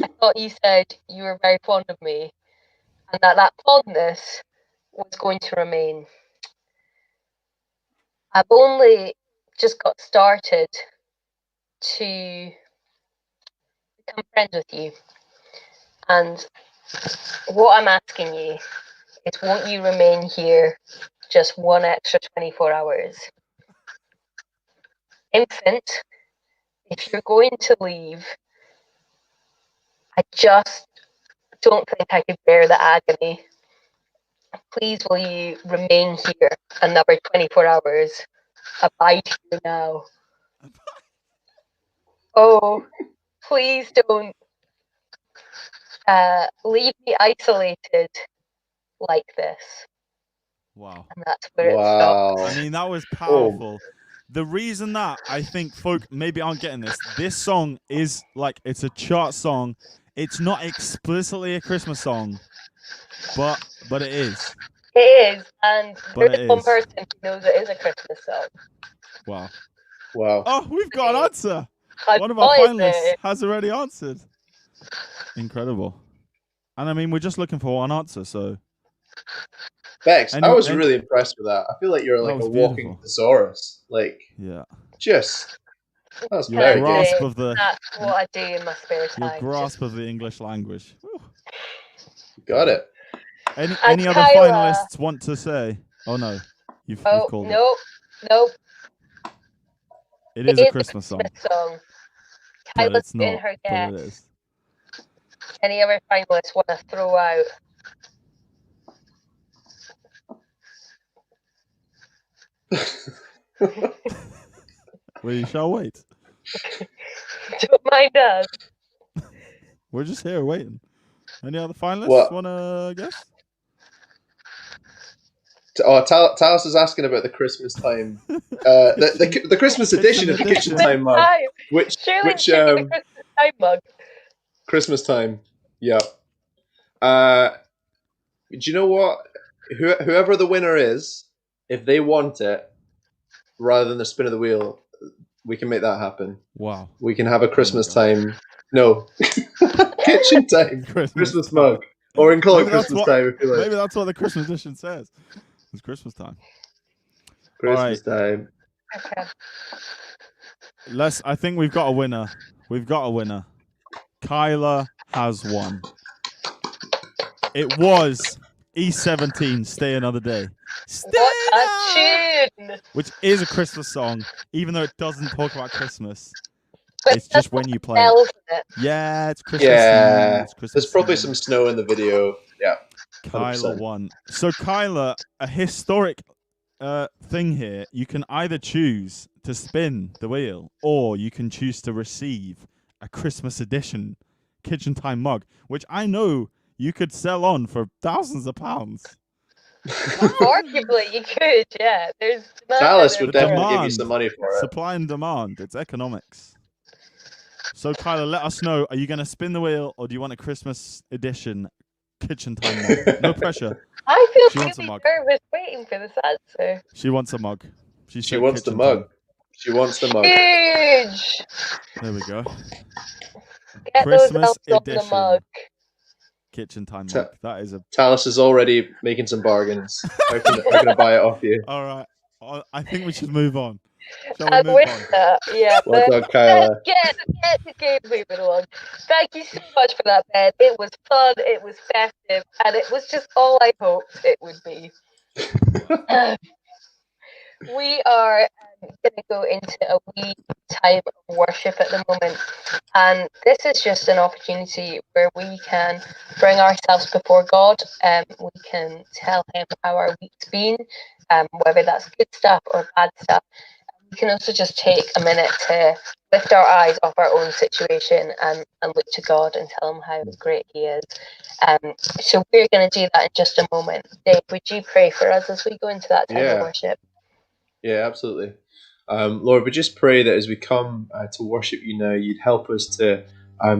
Speaker 2: I thought you said you were very fond of me and that fondness was going to remain. I've only just got started to become friends with you. And what I'm asking you is, won't you remain here just one extra 24 hours? Infant, if you're going to leave, I just don't think I could bear the agony. Please, will you remain here another 24 hours? Abide here now. Oh, please don't leave me isolated like this.
Speaker 3: Wow.
Speaker 2: And that's where it stops.
Speaker 1: Wow.
Speaker 3: I mean, that was powerful. The reason that I think folk maybe aren't getting this song is like, it's a chart song. It's not explicitly a Christmas song, but it is.
Speaker 2: It is, and
Speaker 3: But
Speaker 2: there
Speaker 3: it
Speaker 2: is one
Speaker 3: is.
Speaker 2: person who knows it is a Christmas song.
Speaker 3: Wow.
Speaker 1: Wow.
Speaker 3: Oh, we've got an answer.
Speaker 2: I
Speaker 3: One of our
Speaker 2: thought
Speaker 3: finalists
Speaker 2: it.
Speaker 3: has already answered. Incredible. And I mean, we're just looking for one answer, so.
Speaker 1: Bex,
Speaker 3: Any-
Speaker 1: I was
Speaker 3: any-
Speaker 1: really impressed with that. I feel like you're like
Speaker 3: was
Speaker 1: a walking
Speaker 3: beautiful.
Speaker 1: thesaurus. Like,
Speaker 3: Yeah.
Speaker 1: just, that was
Speaker 3: Your
Speaker 1: very
Speaker 3: grasp
Speaker 1: good.
Speaker 3: of the
Speaker 2: That's what I do in my spare
Speaker 3: your
Speaker 2: time.
Speaker 3: grasp of the English language. Whew.
Speaker 1: Got it.
Speaker 3: Any other
Speaker 2: Kyla.
Speaker 3: finalists want to say? Oh no, you've
Speaker 2: Oh,
Speaker 3: called it.
Speaker 2: nope.
Speaker 3: It is a Christmas song,
Speaker 2: song.
Speaker 3: but
Speaker 2: Kyla's
Speaker 3: it's
Speaker 2: getting
Speaker 3: not.
Speaker 2: her
Speaker 3: But
Speaker 2: guess.
Speaker 3: it is.
Speaker 2: Any other finalists want to throw out?
Speaker 3: We shall wait.
Speaker 2: Don't mind us.
Speaker 3: We're just here waiting. Any other finalists
Speaker 1: What?
Speaker 3: want to guess?
Speaker 1: Talis is asking about the Christmas time, the Christmas edition of the Kitchen Time mug. Which
Speaker 2: Surely it should be the Christmas time mug.
Speaker 1: Christmas time? Yeah. Do you know what? Whoever the winner is, if they want it, rather than the spin of the wheel, we can make that happen.
Speaker 3: Wow.
Speaker 1: We can have a Christmas time. No, kitchen time. Christmas mug, or we can call it Christmas time if you like.
Speaker 3: Maybe that's what the Christmas edition says. It's Christmas time.
Speaker 1: Christmas time.
Speaker 2: Okay.
Speaker 3: I think we've got a winner. Kyla has won. It was E17, Stay Another Day.
Speaker 2: What a tune!
Speaker 3: Which is a Christmas song, even though it doesn't talk about Christmas.
Speaker 2: But
Speaker 3: It's just when you play
Speaker 2: smells
Speaker 3: it.
Speaker 2: it.
Speaker 3: Yeah, it's Christmas.
Speaker 1: Yeah,
Speaker 3: It's Christmas
Speaker 1: there's probably
Speaker 3: Eve.
Speaker 1: some snow in the video. Yeah,
Speaker 3: Kyla
Speaker 1: 100%.
Speaker 3: won. So Kyla, a historic thing here. You can either choose to spin the wheel, or you can choose to receive a Christmas edition Kitchen Time mug, which I know you could sell on for thousands of pounds.
Speaker 2: Arguably, you could, yeah. There's
Speaker 1: Talis would
Speaker 3: The
Speaker 1: definitely give you
Speaker 3: demand.
Speaker 1: some money for it.
Speaker 3: Supply and demand. It's economics. So Kyla, let us know. Are you going to spin the wheel, or do you want a Christmas edition Kitchen Time mug? No pressure.
Speaker 2: I
Speaker 3: She
Speaker 2: feel
Speaker 3: wants a
Speaker 2: really
Speaker 3: mug.
Speaker 2: nervous waiting for this answer.
Speaker 3: She wants a mug.
Speaker 1: She
Speaker 3: said
Speaker 1: wants the
Speaker 3: Kitchen
Speaker 1: mug.
Speaker 3: Time.
Speaker 1: She wants the mug.
Speaker 2: Huge!
Speaker 3: There we go.
Speaker 2: Get
Speaker 3: Christmas
Speaker 2: those elves on the
Speaker 3: edition.
Speaker 2: mug.
Speaker 3: Kitchen Time
Speaker 1: Ta-
Speaker 3: mug. That is a.
Speaker 1: Talis is already making some bargains. How can I buy it off you?
Speaker 3: All right. I think we should move on. Shall we
Speaker 2: And
Speaker 3: move
Speaker 2: with
Speaker 3: on?
Speaker 2: that, yeah.
Speaker 1: Well
Speaker 2: but
Speaker 1: done, Kyla.
Speaker 2: Get the game moving along. Thank you so much for that, Ben. It was fun, it was festive, and it was just all I hoped it would be. We are going to go into a wee time of worship at the moment, and this is just an opportunity where we can bring ourselves before God. We can tell Him how our week's been, whether that's good stuff or bad stuff. We can also just take a minute to lift our eyes off our own situation and look to God and tell Him how great He is. So we're going to do that in just a moment. Dave, would you pray for us as we go into that time of worship?
Speaker 1: Yeah, absolutely. Lord, we just pray that as we come to worship you now, you'd help us to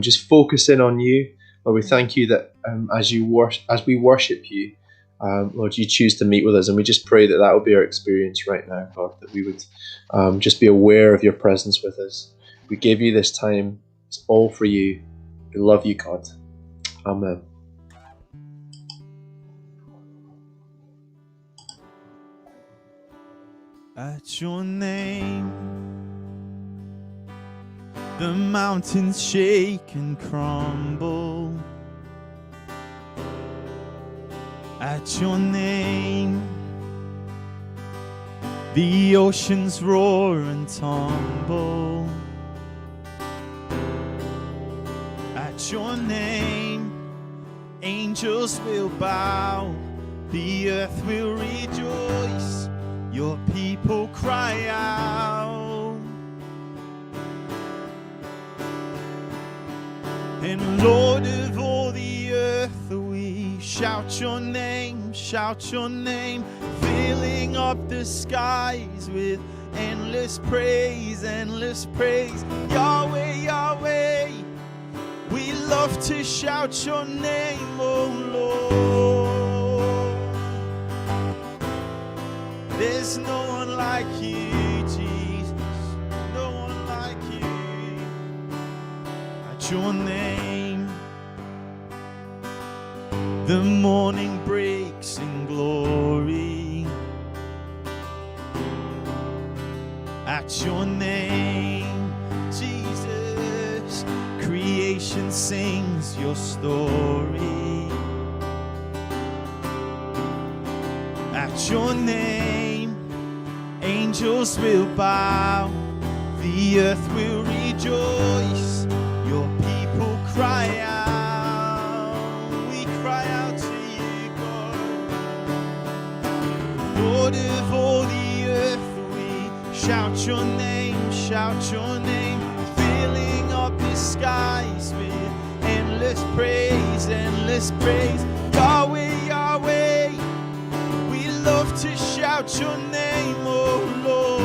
Speaker 1: just focus in on you. Lord, we thank you that as we worship you, Lord, you choose to meet with us, and we just pray that will be our experience right now, God, that we would just be aware of your presence with us. We give you this time. It's all for you. We love you, God. Amen.
Speaker 3: At your name, the mountains shake and crumble. At your name, the oceans roar and tumble. At your name, angels will bow, the earth will rejoice. Your people cry out, and Lord of all the earth, we shout your name, filling up the skies with endless praise, Yahweh, Yahweh. We love to shout your name, oh Lord. There's no one like you, Jesus, no one like you. At your name, the morning breaks in glory. At your name, Jesus, creation sings your story. At your name, angels will bow, the earth will rejoice, your people cry out. We cry out to you, God. Lord of all the earth, we shout your name, filling up the skies with endless praise, Yahweh, Yahweh. We love to shout your name, oh Lord.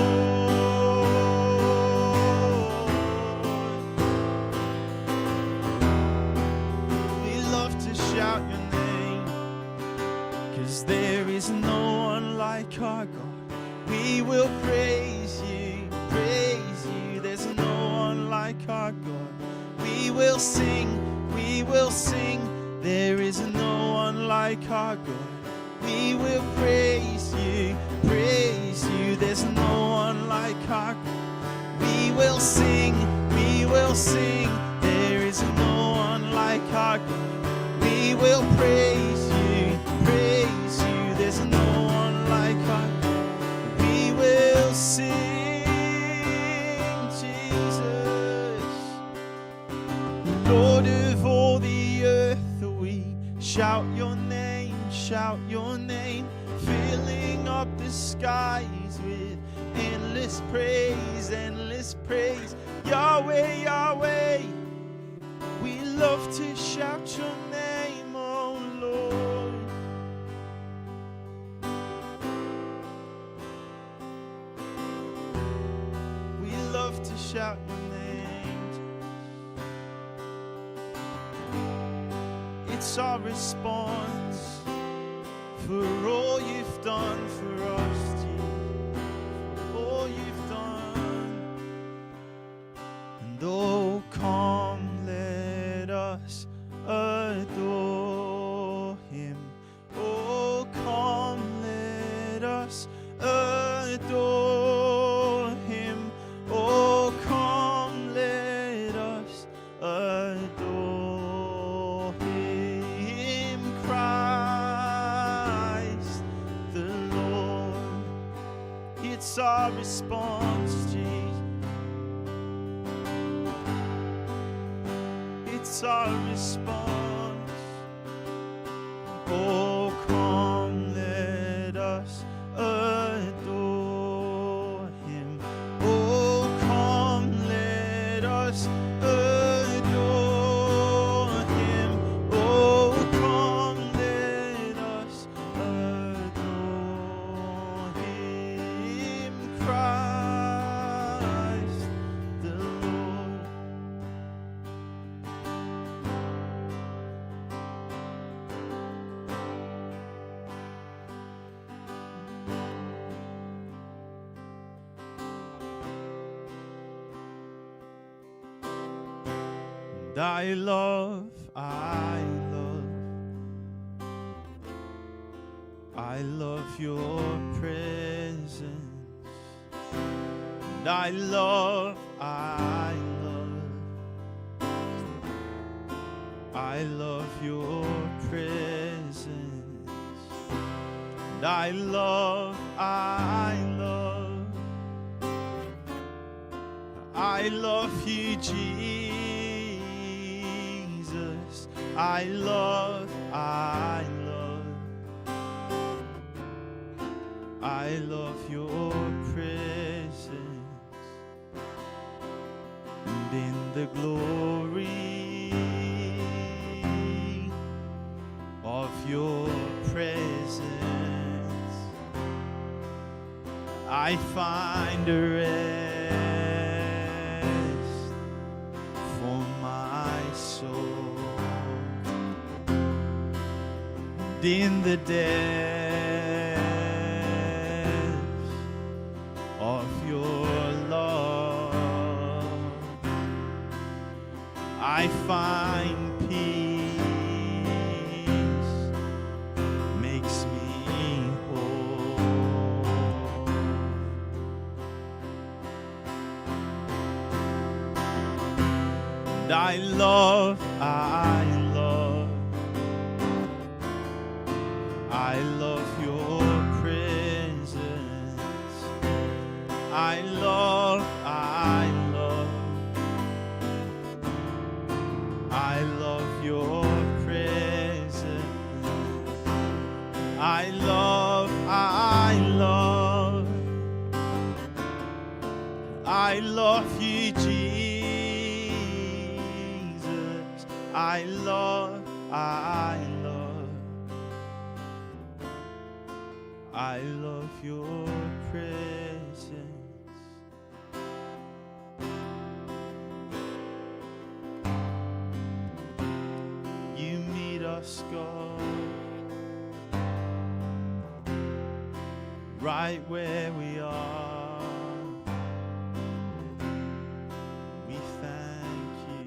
Speaker 3: We love to shout your name, 'cause there is no one like our God. We will praise you, there's no one like our God. We will sing, there is no one like our God. We will praise you, there's no one like our God. We will sing, there is no one like our God. We will praise you, there's no one like our God. We will sing, Jesus. Lord of all the earth, we shout your name, filling up the skies with endless praise, Yahweh, Yahweh. We love to shout your name, oh Lord. We love to shout your name. It's our response for all you've done for us, Jesus, for all you've done. And oh, come, let us adore him. Oh, come, let us adore him. Oh, come, let us adore him, Christ the Lord. It's our response, Jesus. It's our response. Oh, come, let us adore him. Oh, come, let us adore him. Oh, come, let us adore him, Christ the Lord. I love your presence. And I love your presence. And I love you, Jesus. I love your presence, and in the glory of your presence, I I find a rest for my soul in the depths of your love. I find peace, makes me whole. And I love your presence. I love your presence. I love you, Jesus. I love your presence. You meet us, God, right where we are. We thank you.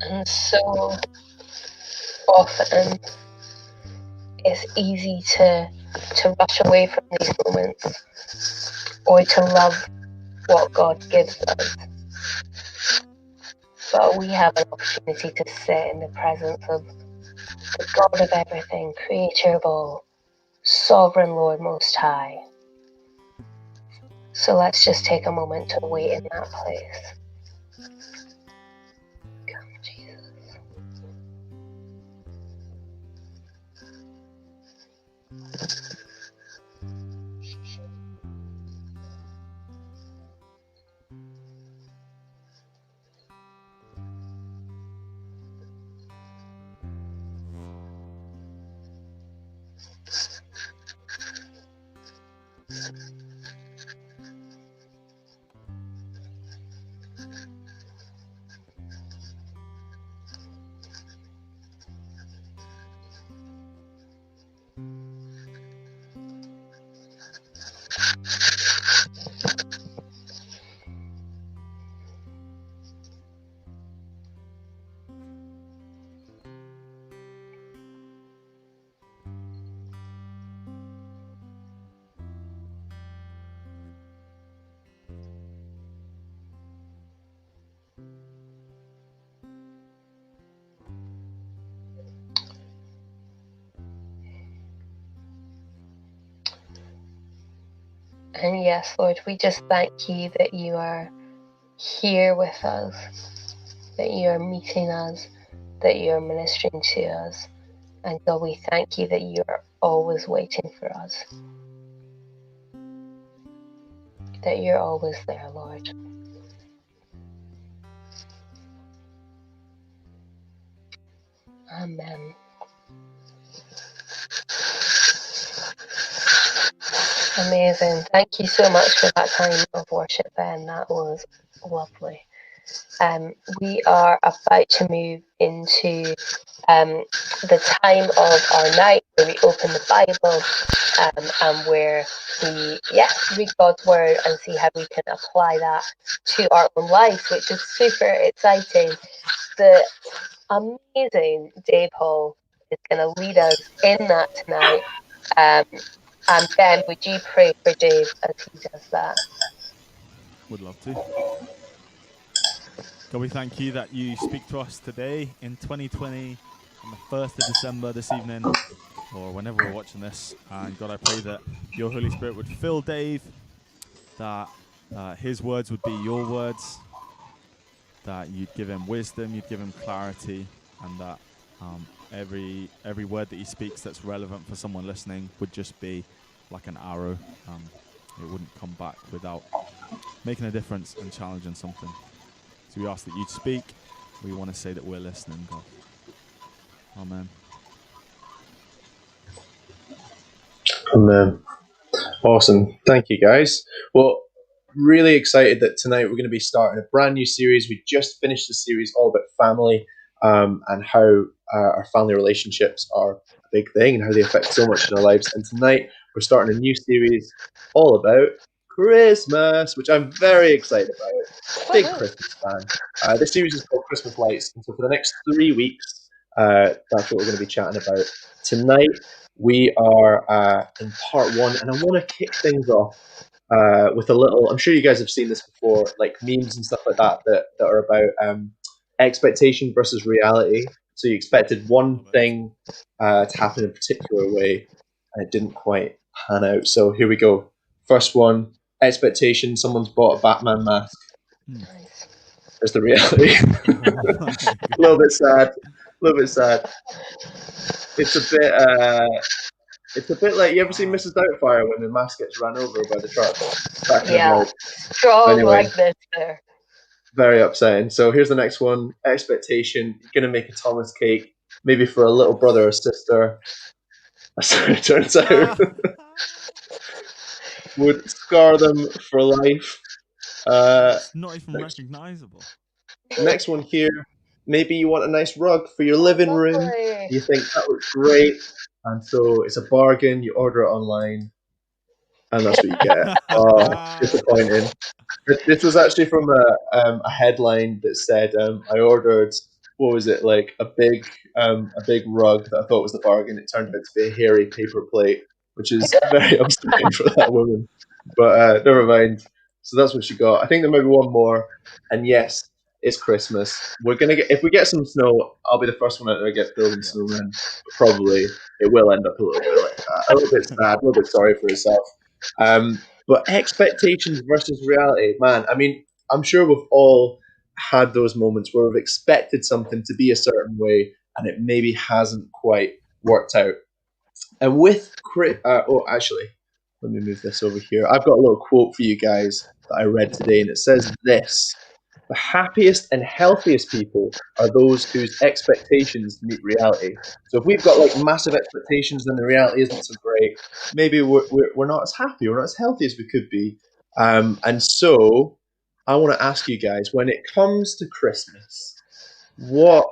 Speaker 2: And so often it's easy to rush away from these moments or to love what God gives us. But we have an opportunity to sit in the presence of the God of everything, creator of all, sovereign Lord Most High. So let's just take a moment to wait in that place. Come, Jesus. And yes, Lord, we just thank you that you are here with us, that you are meeting us, that you are ministering to us. And God, we thank you that you are always waiting for us, that you're always there, Lord. Amen. Amazing. Thank you so much for that time of worship, Ben. That was lovely. We are about to move into the time of our night where we open the Bible and where we read God's word and see how we can apply that to our own lives, which is super exciting. The amazing Dave Hall is going to lead us in that tonight. And Ben, would you pray for Dave as he does that?
Speaker 3: Would love to. God, we thank you that you speak to us today in 2020 on the 1st of December this evening, or whenever we're watching this. And God, I pray that your Holy Spirit would fill Dave, that his words would be your words, that you'd give him wisdom, you'd give him clarity, and that every word that he speaks that's relevant for someone listening would just be like an arrow. It wouldn't come back without making a difference and challenging something. So we ask that you speak. We want to say that we're listening, God. Amen.
Speaker 1: Amen. Awesome. Thank you, guys. Well, really excited that tonight we're going to be starting a brand new series. We just finished the series all about family and how our family relationships are a big thing and how they affect so much in our lives. And tonight we're starting a new series all about Christmas, which I'm very excited about. Big Christmas fan. This series is called Christmas Lights. And so for the next 3 weeks, that's what we're going to be chatting about. Tonight, we are in part 1, and I want to kick things off with a little. I'm sure you guys have seen this before, like memes and stuff like that are about expectation versus reality. So you expected one thing to happen in a particular way, and it didn't quite pan out. So here we go. First one: expectation. Someone's bought a Batman mask. There's the reality. A little bit sad. A little bit sad. It's a bit like, you ever seen Mrs. Doubtfire when the mask gets ran over by the truck? That kind of like,
Speaker 2: strong
Speaker 1: anyway,
Speaker 2: like this there.
Speaker 1: Very upsetting. So here's the next one. Expectation. You're going to make a Thomas cake, maybe for a little brother or sister. That's what it turns out. Would scar them for life.
Speaker 3: It's not even recognisable.
Speaker 1: Next one here. Maybe you want a nice rug for your living room. You think that looks great. And so it's a bargain. You order it online. And that's what you get. Oh, disappointing. This was actually from a headline that said, I ordered, what was it, like a big rug that I thought was the bargain. It turned out to be a hairy paper plate, which is very upsetting for that woman. But never mind. So that's what she got. I think there might be one more. And yes, it's Christmas. We're gonna get, if we get some snow, I'll be the first one out there to get building snowmen. But probably it will end up a little bit like that. A little bit sad, a little bit sorry for herself. But expectations versus reality, man. I mean, I'm sure we've all had those moments where we've expected something to be a certain way and it maybe hasn't quite worked out. And with actually, let me move this over here. I've got a little quote for you guys that I read today, and it says this: the happiest and healthiest people are those whose expectations meet reality. So if we've got like massive expectations and the reality isn't so great, maybe we're not as happy, we're not as healthy as we could be. And so I want to ask you guys, when it comes to Christmas, what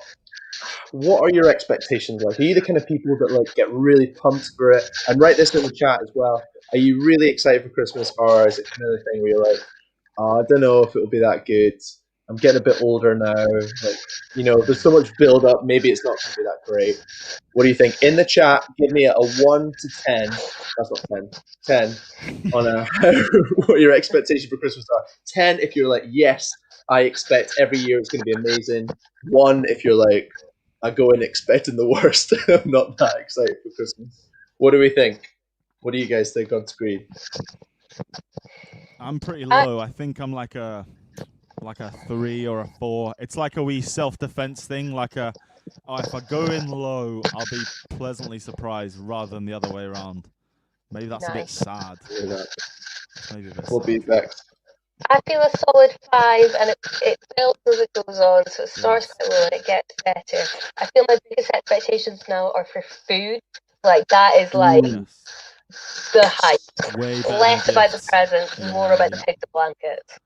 Speaker 1: are your expectations like? Are you the kind of people that like get really pumped for it? And write this in the chat as well. Are you really excited for Christmas, or is it kind of the thing where you're like, oh, I don't know if it'll be that good. I'm getting a bit older now. Like, you know, there's so much build up. Maybe it's not going to be that great. What do you think? In the chat, give me a 1 to 10. That's not 10. 10 on what your expectations for Christmas are. 10 if you're like, yes, I expect every year it's going to be amazing. 1 if you're like, I go in expecting the worst. I'm not that excited for Christmas. What do we think? What do you guys think on screen?
Speaker 3: I'm pretty low. I think I'm like a 3 or a 4. It's like a wee self-defense thing. Like if I go in low, I'll be pleasantly surprised rather than the other way around. Maybe that's a bit sad. Maybe a bit
Speaker 1: We'll
Speaker 3: sad.
Speaker 1: be vexed.
Speaker 2: I feel a solid 5, and it builds as it goes on, so it starts quite low and it gets better. I feel my biggest expectations now are for food. Like, that is like the hype.
Speaker 3: Way better
Speaker 2: Less
Speaker 3: than
Speaker 2: about the
Speaker 3: gifts.
Speaker 2: presents, more about the pigs and blankets.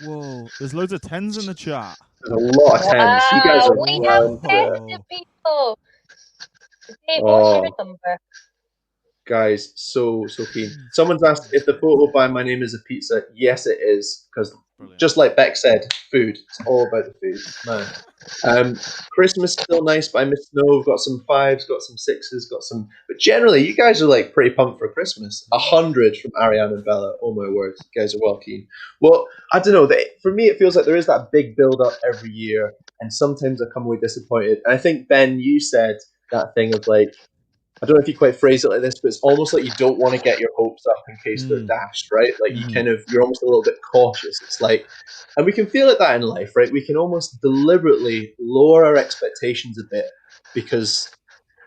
Speaker 3: Whoa, there's loads of 10s in the chat.
Speaker 1: There's a lot of 10s. You guys are
Speaker 2: We have
Speaker 1: wild for it.
Speaker 2: 10 people. Dave, what's your
Speaker 1: Oh,
Speaker 2: number?
Speaker 1: guys, so keen. Someone's asked if the photo by My Name Is a Pizza. Yes, it is, because just like Beck said, food. It's all about the food, man. Christmas still nice, but I miss snow. We've got some 5s, got some 6s, got some. But generally, you guys are like pretty pumped for Christmas. 100 from Ariane and Bella. Oh my word, you guys are well keen. Well, I don't know. For me, it feels like there is that big build up every year, and sometimes I come away disappointed. And I think, Ben, you said that thing of like, I don't know if you quite phrase it like this, but it's almost like you don't want to get your hopes up in case they're dashed, right? Like you're almost a little bit cautious. It's like, and we can feel it that in life, right? We can almost deliberately lower our expectations a bit because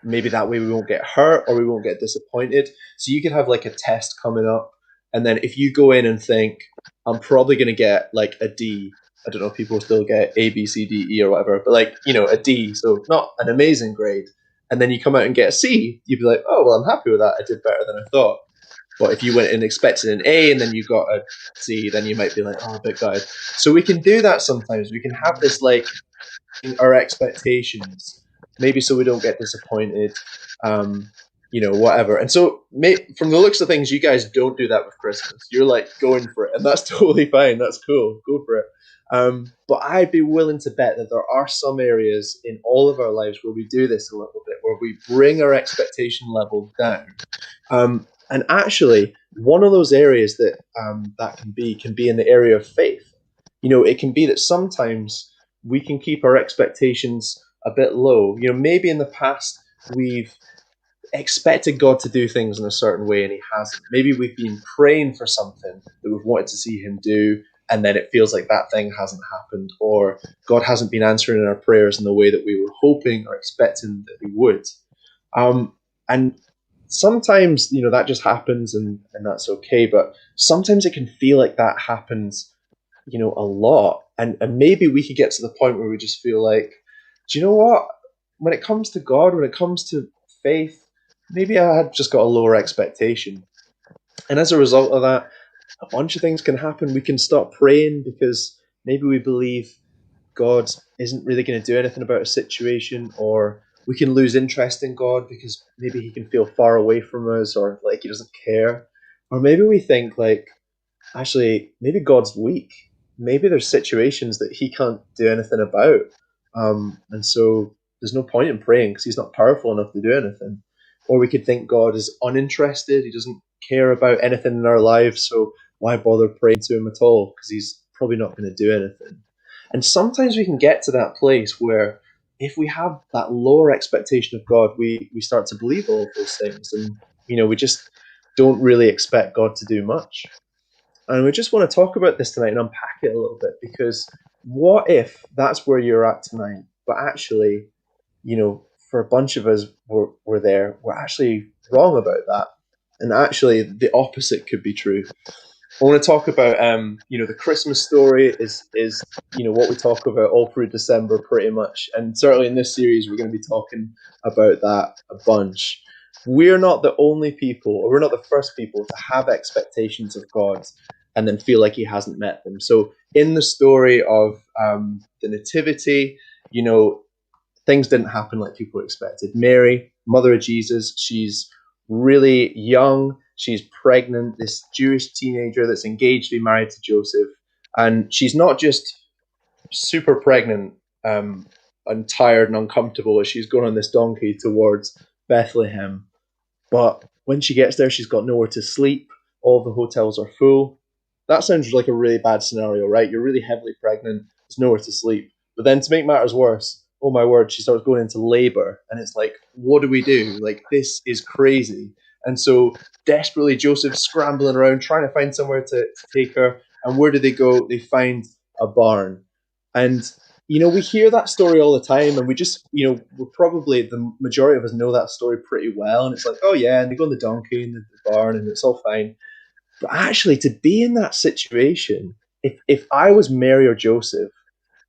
Speaker 1: maybe that way we won't get hurt or we won't get disappointed. So you could have like a test coming up, and then if you go in and think, I'm probably going to get like a D. I don't know if people still get A, B, C, D, E or whatever, but like, a D, so not an amazing grade. And then you come out and get a C, you'd be like, oh, well, I'm happy with that. I did better than I thought. But if you went in expecting an A and then you got a C, then you might be like, oh, a bit gutted. So we can do that sometimes. We can have this like our expectations, maybe so we don't get disappointed, whatever. And so from the looks of things, you guys don't do that with Christmas. You're like going for it, and that's totally fine. That's cool. Go for it. But I'd be willing to bet that there are some areas in all of our lives where we do this a little bit, where we bring our expectation level down. And actually, one of those areas that can be in the area of faith. It can be that sometimes we can keep our expectations a bit low. Maybe in the past we've expected God to do things in a certain way and he hasn't. Maybe we've been praying for something that we've wanted to see him do, and then it feels like that thing hasn't happened, or God hasn't been answering our prayers in the way that we were hoping or expecting that he would. And sometimes, that just happens and that's okay. But sometimes it can feel like that happens, a lot. And maybe we could get to the point where we just feel like, do you know what? When it comes to God, when it comes to faith, maybe I had just got a lower expectation. And as a result of that, a bunch of things can happen. We can stop praying because maybe we believe God isn't really going to do anything about a situation, or we can lose interest in God because maybe he can feel far away from us, or like he doesn't care. Or maybe we think like, actually, maybe God's weak. Maybe there's situations that he can't do anything about. And so there's no point in praying because he's not powerful enough to do anything. Or we could think God is uninterested. He doesn't care about anything in our lives. So why bother praying to him at all? Because he's probably not going to do anything. And sometimes we can get to that place where if we have that lower expectation of God, we start to believe all of those things. And, we just don't really expect God to do much. And we just want to talk about this tonight and unpack it a little bit, because what if that's where you're at tonight, but actually, for a bunch of us, we're there, we're actually wrong about that. And actually, the opposite could be true. I want to talk about, the Christmas story is what we talk about all through December pretty much. And certainly in this series, we're going to be talking about that a bunch. We're not the only people, or we're not the first people to have expectations of God and then feel like he hasn't met them. So in the story of the Nativity, things didn't happen like people expected. Mary, mother of Jesus, she's really young. She's pregnant, this Jewish teenager that's engaged to be married to Joseph. And she's not just super pregnant and tired and uncomfortable as she's going on this donkey towards Bethlehem. But when she gets there, she's got nowhere to sleep. All the hotels are full. That sounds like a really bad scenario, right? You're really heavily pregnant. There's nowhere to sleep. But then to make matters worse, oh my word, she starts going into labor. And it's like, what do we do? Like, this is crazy. And so desperately, Joseph's scrambling around, trying to find somewhere to take her. And where do they go? They find a barn. And, we hear that story all the time. And we just, we're probably, the majority of us know that story pretty well. And it's like, oh yeah, and they go on the donkey in the barn and it's all fine. But actually, to be in that situation, if I was Mary or Joseph,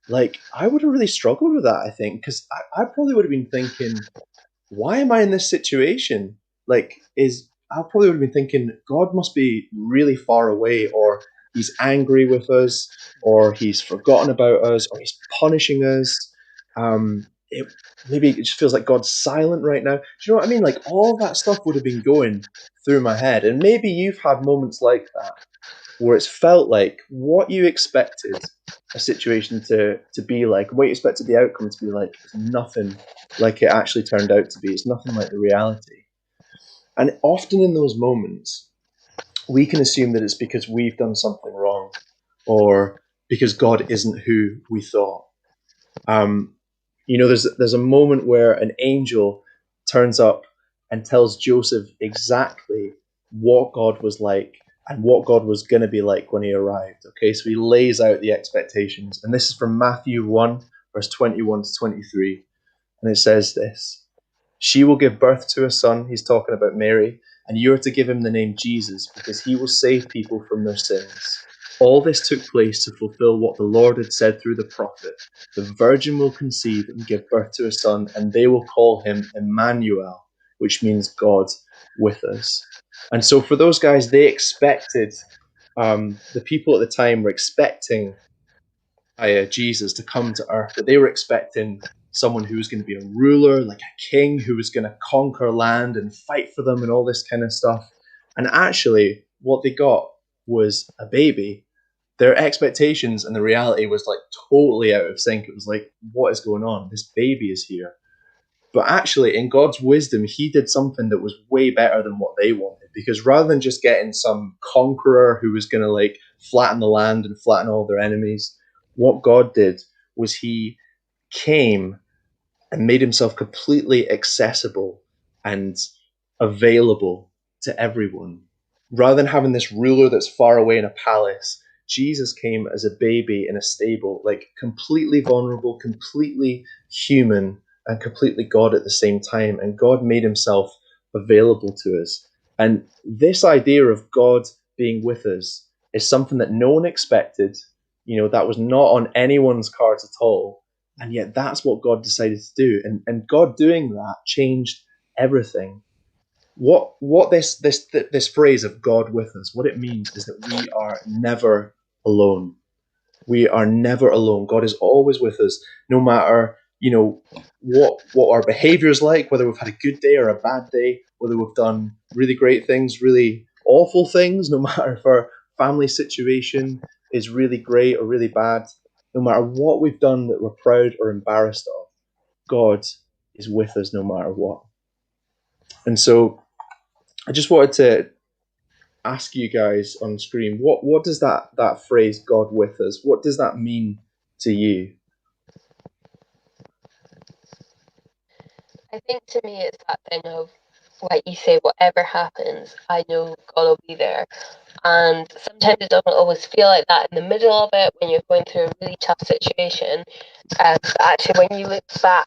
Speaker 1: like, I would have really struggled with that, I think, because I probably would have been thinking, why am I in this situation? Like, I probably would have been thinking, God must be really far away, or he's angry with us, or he's forgotten about us, or he's punishing us. Maybe it just feels like God's silent right now. Do you know what I mean? Like, all that stuff would have been going through my head. And maybe you've had moments like that, where it's felt like what you expected a situation to be like, what you expected the outcome to be like, is nothing like it actually turned out to be. It's nothing like the reality. And often in those moments, we can assume that it's because we've done something wrong, or because God isn't who we thought. There's a moment where an angel turns up and tells Joseph exactly what God was like and what God was going to be like when he arrived. Okay, so he lays out the expectations. And this is from Matthew 1, verse 21 to 23. And it says this: She will give birth to a son," he's talking about Mary, "and you are to give him the name Jesus, because he will save people from their sins. All this took place to fulfill what the Lord had said through the prophet. The virgin will conceive and give birth to a son, and they will call him Emmanuel, which means God with us." And so for those guys, they expected, the people at the time were expecting Jesus to come to earth, that they were expecting someone who was going to be a ruler, like a king, who was going to conquer land and fight for them and all this kind of stuff. And actually, what they got was a baby. Their expectations and the reality was like totally out of sync. It was like, what is going on? This baby is here. But actually, in God's wisdom, he did something that was way better than what they wanted. Because rather than just getting some conqueror who was going to like flatten the land and flatten all their enemies, what God did was he came and made himself completely accessible and available to everyone. Rather than having this ruler that's far away in a palace, Jesus came as a baby in a stable, like completely vulnerable, completely human, and completely God at the same time. And God made himself available to us. And this idea of God being with us is something that no one expected. You know, that was not on anyone's cards at all. And yet that's what God decided to do. And God doing that changed everything. What this phrase of God with us, what it means is that we are never alone. We are never alone. God is always with us, no matter, you know, what our behavior is like, whether we've had a good day or a bad day, whether we've done really great things, really awful things, no matter if our family situation is really great or really bad, no matter what we've done that we're proud or embarrassed of, God is with us no matter what. And so I just wanted to ask you guys on screen, what does that phrase "God with us," what does that mean to you?
Speaker 2: I think to me it's that thing of, like you say, whatever happens, I know God will be there. And sometimes it doesn't always feel like that in the middle of it when you're going through a really tough situation. But actually, when you look back,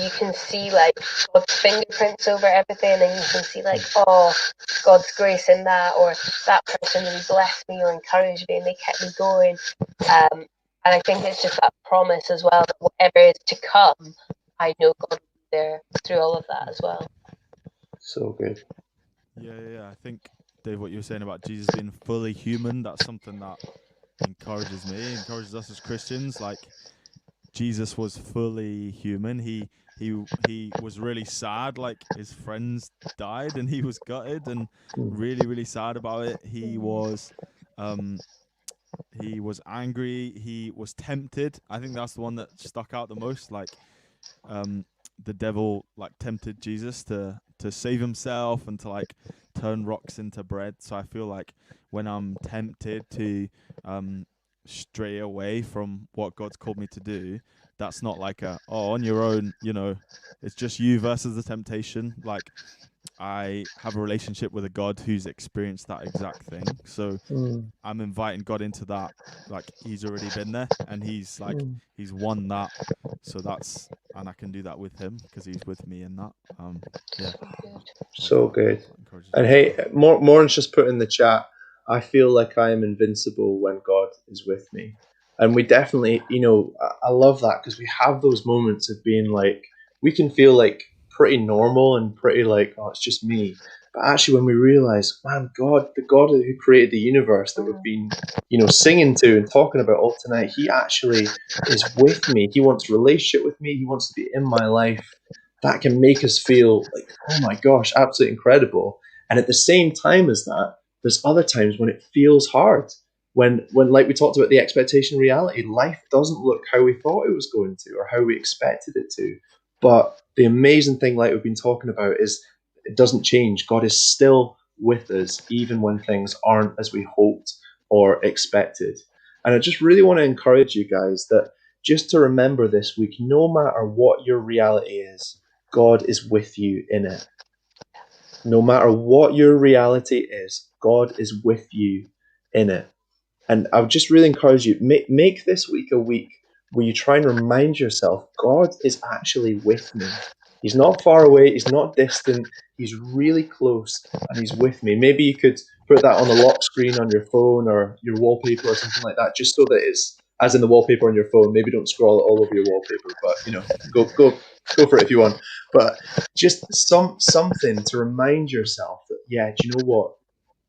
Speaker 2: you can see like God's fingerprints over everything, and you can see like, oh, God's grace in that, or that person really blessed me or encouraged me, and they kept me going. And I think it's just that promise as well that whatever is to come, I know God will be there through all of that as well.
Speaker 1: So good.
Speaker 3: Yeah. I think, Dave, what you were saying about Jesus being fully human, that's something that encourages me, encourages us as Christians. Like, Jesus was fully human. He was really sad, like his friends died, and he was gutted and really, really sad about it. He was angry. He was tempted. I think that's the one that stuck out the most. Like, the devil like tempted Jesus to save himself and to like turn rocks into bread. So I feel like when I'm tempted to stray away from what God's called me to do, that's not like on your own, you know, it's just you versus the temptation. Like, I have a relationship with a God who's experienced that exact thing. So I'm inviting God into that. Like, he's already been there and he's won that. So and I can do that with him because he's with me in that. Yeah.
Speaker 1: So good. And hey, Moran's just put in the chat, I feel like I am invincible when God is with me. And we definitely, you know, I love that because we have those moments of being like, we can feel like pretty normal and pretty like, oh, it's just me. But actually, when we realize, man, God, the God who created the universe that we've been, you know, singing to and talking about all tonight, he actually is with me. He wants a relationship with me. He wants to be in my life. That can make us feel like, oh my gosh, absolutely incredible. And at the same time as that, there's other times when it feels hard. When like we talked about the expectation reality, life doesn't look how we thought it was going to or how we expected it to. But the amazing thing, like we've been talking about, is it doesn't change. God is still with us, even when things aren't as we hoped or expected. And I just really want to encourage you guys that just to remember this week, no matter what your reality is, God is with you in it. No matter what your reality is, God is with you in it. And I would just really encourage you, make this week a week where you try and remind yourself, God is actually with me. He's not far away. He's not distant. He's really close, and he's with me. Maybe you could put that on the lock screen on your phone or your wallpaper or something like that, just so that it's as in the wallpaper on your phone. Maybe don't scroll it all over your wallpaper, but go for it if you want. But just something to remind yourself that, yeah, do you know what?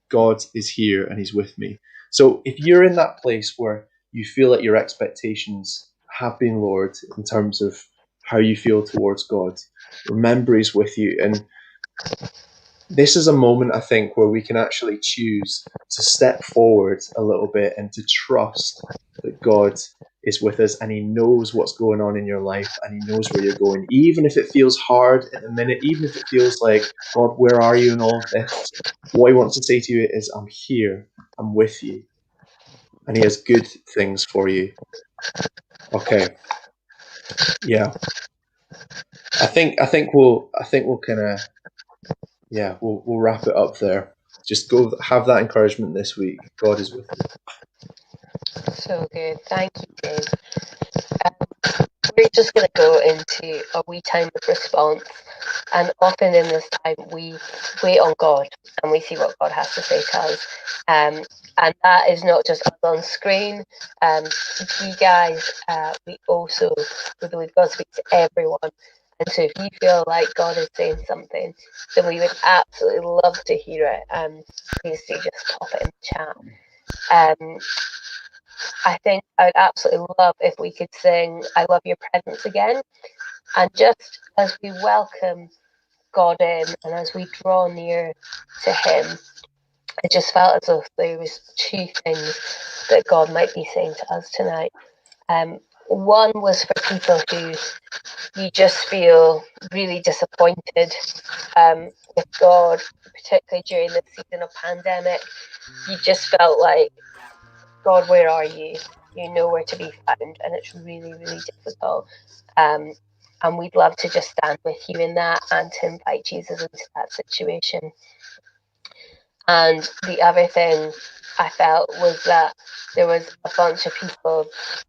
Speaker 1: God is here and he's with me. So if you're in that place where you feel like your expectations have been lowered in terms of how you feel towards God, remember he's with you. And this is a moment, I think, where we can actually choose to step forward a little bit and to trust that God is with us and he knows what's going on in your life and he knows where you're going. Even if it feels hard at the minute, even if it feels like, God, where are you in all of this? What he wants to say to you is, I'm here, I'm with you. And he has good things for you. Okay. Yeah. I think we'll kind of, yeah, we'll wrap it up there. Just go have that encouragement this week. God is with you.
Speaker 2: So good. Thank you, Dave. We're just going to go into a wee time of response. And often in this time, we wait on God and we see what God has to say to us. And that is not just us on screen. You guys, we also, we believe God speaks to everyone. And so if you feel like God is saying something, then we would absolutely love to hear it. Please do just pop it in the chat. I think I would absolutely love if we could sing I Love Your Presence again. And just as we welcome God in and as we draw near to him, I just felt as if there was two things that God might be saying to us tonight. One was for people who you just feel really disappointed with God, particularly during this season of pandemic. You just felt like, God, where are you? You're nowhere to be found, and it's really, really difficult. And we'd love to just stand with you in that and to invite Jesus into that situation. And the other thing I felt was that there was a bunch of people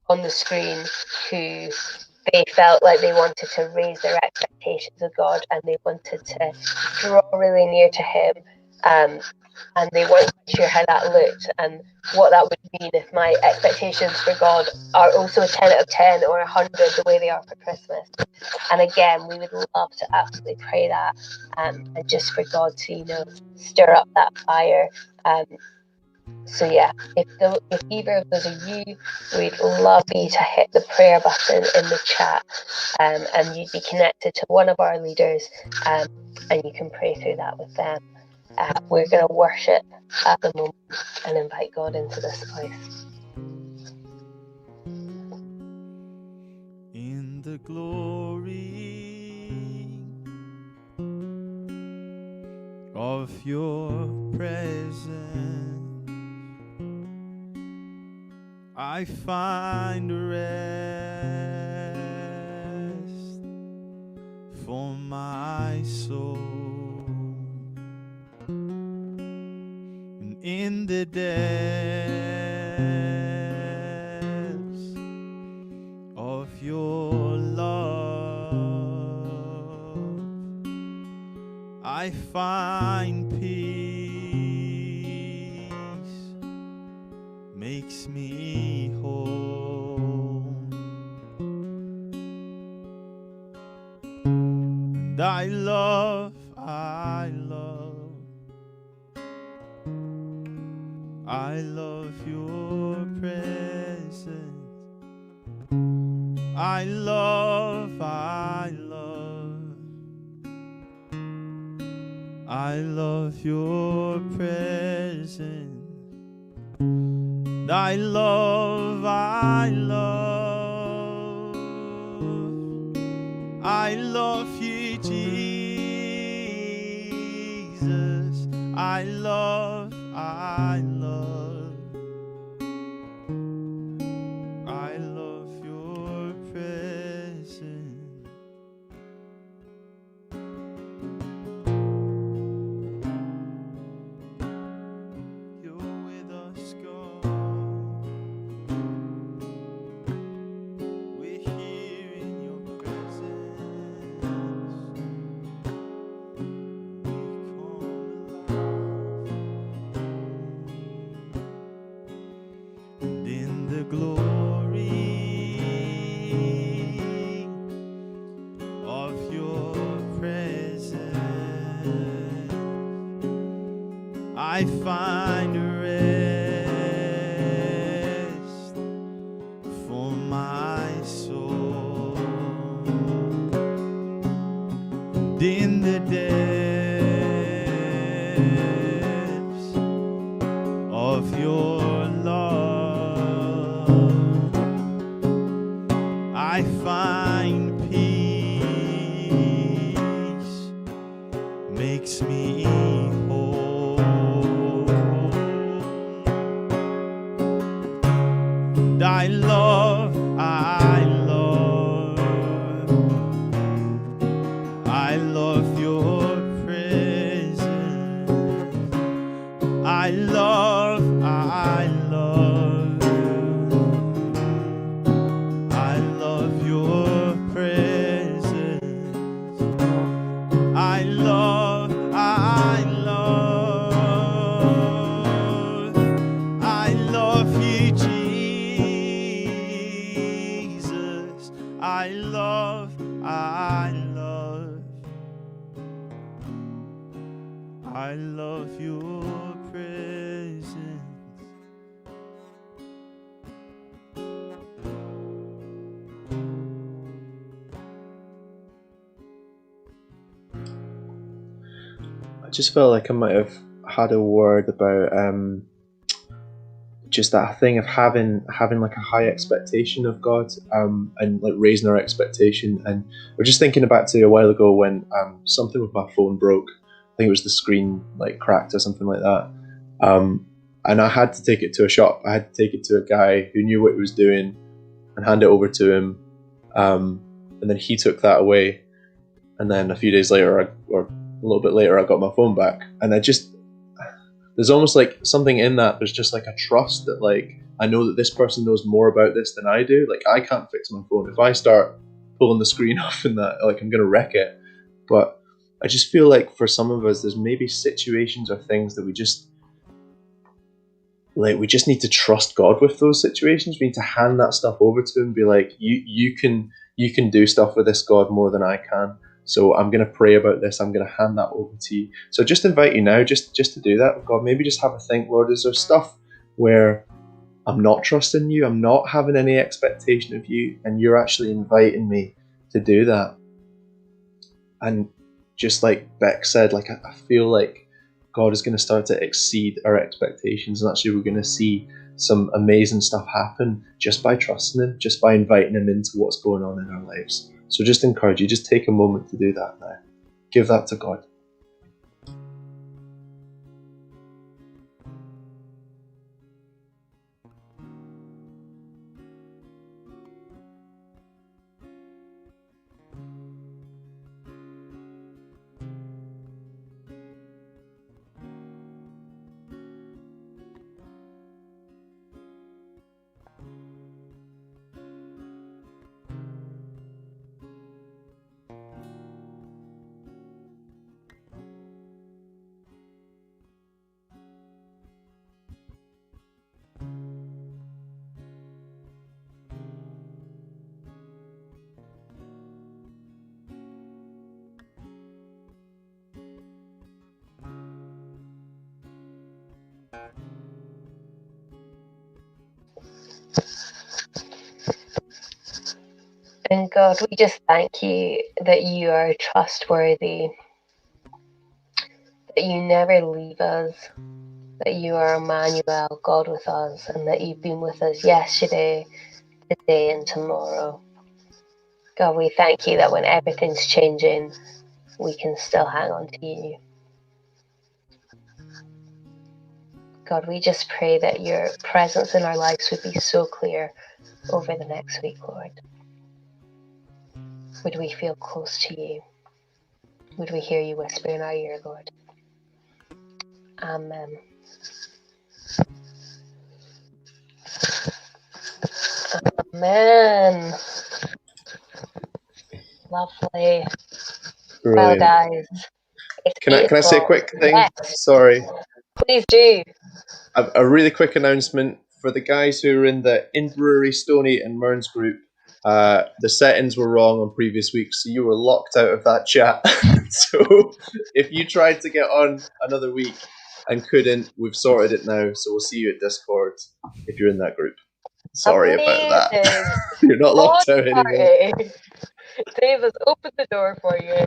Speaker 2: on the screen who they felt like they wanted to raise their expectations of God and they wanted to draw really near to him. And they weren't sure how that looked and what that would mean if my expectations for God are also a 10 out of 10 or 100 the way they are for Christmas. And again, we would love to absolutely pray that and just for God to, stir up that fire. So yeah, if either of those are you, we'd love you to hit the prayer button in the chat and you'd be connected to one of our leaders and you can pray through that with them. We're going to worship at the moment and invite God into this place.
Speaker 3: In the glory of your presence, I find rest for my soul. And in the depths of your love, I find peace, makes me whole. And I love your presence. I love your presence. I love you, Jesus. I love your presence. You're with us, God. We're here in your presence. I find rest for my soul in the depths of your love. I find peace, makes me whole. I love your presence. I love your presence. I love you, Jesus. I love your presence.
Speaker 1: I just felt like I might have had a word about just that thing of having like a high expectation of God, and like raising our expectation. And we're just thinking back to a while ago when something with my phone broke. I think it was the screen like cracked or something like that. And I had to take it to a shop. I had to take it to a guy who knew what he was doing and hand it over to him. And then he took that away. And then a few days later, or a little bit later, I got my phone back. And there's almost like something in that. There's just like a trust that like, I know that this person knows more about this than I do. Like I can't fix my phone. If I start pulling the screen off and that, like I'm going to wreck it. But I just feel like for some of us, there's maybe situations or things that we just need to trust God with those situations. We need to hand that stuff over to him and be like, you can do stuff with this, God, more than I can. So I'm going to pray about this. I'm going to hand that over to you. So just invite you now just to do that with God. Maybe just have a think, Lord, is there stuff where I'm not trusting you? I'm not having any expectation of you, and you're actually inviting me to do that. And just like Beck said, like I feel like God is going to start to exceed our expectations, and actually we're going to see some amazing stuff happen just by trusting him, just by inviting him into what's going on in our lives. So just encourage you, just take a moment to do that now. Give that to God.
Speaker 2: And God, we just thank you that you are trustworthy, that you never leave us, that you are Emmanuel, God with us, and that you've been with us yesterday, today, and tomorrow. God, we thank you that when everything's changing, we can still hang on to you. God, we just pray that your presence in our lives would be so clear over the next week, Lord. Would we feel close to you? Would we hear you whisper in our ear, Lord? Amen. Amen. Lovely. Well,
Speaker 1: Brilliant.
Speaker 2: guys.
Speaker 1: Can I say a quick thing?
Speaker 2: Yes.
Speaker 1: Sorry.
Speaker 2: Please do.
Speaker 1: A really quick announcement for the guys who are in the Inverurie, Stoney and Mearns group. The settings were wrong on previous weeks, so you were locked out of that chat. So if you tried to get on another week, and couldn't. We've sorted it now, so we'll see you at Discord if you're in that group. Sorry about
Speaker 2: Amazing.
Speaker 1: that. You're not locked out anymore.
Speaker 2: Party. Dave has opened the door for you.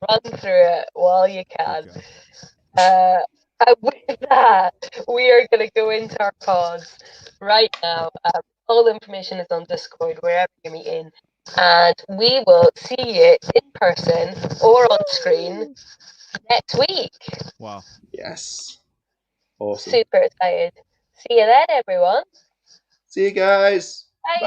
Speaker 2: Run through it while you can.
Speaker 3: Okay.
Speaker 2: And with that, we are going to go into our pods right now. All the information is on Discord, wherever you're meeting. And we will see you in person or on screen next week.
Speaker 3: Wow.
Speaker 1: Yes. Awesome.
Speaker 2: Super excited. See you then, everyone.
Speaker 1: See you guys.
Speaker 2: Bye.
Speaker 1: Bye.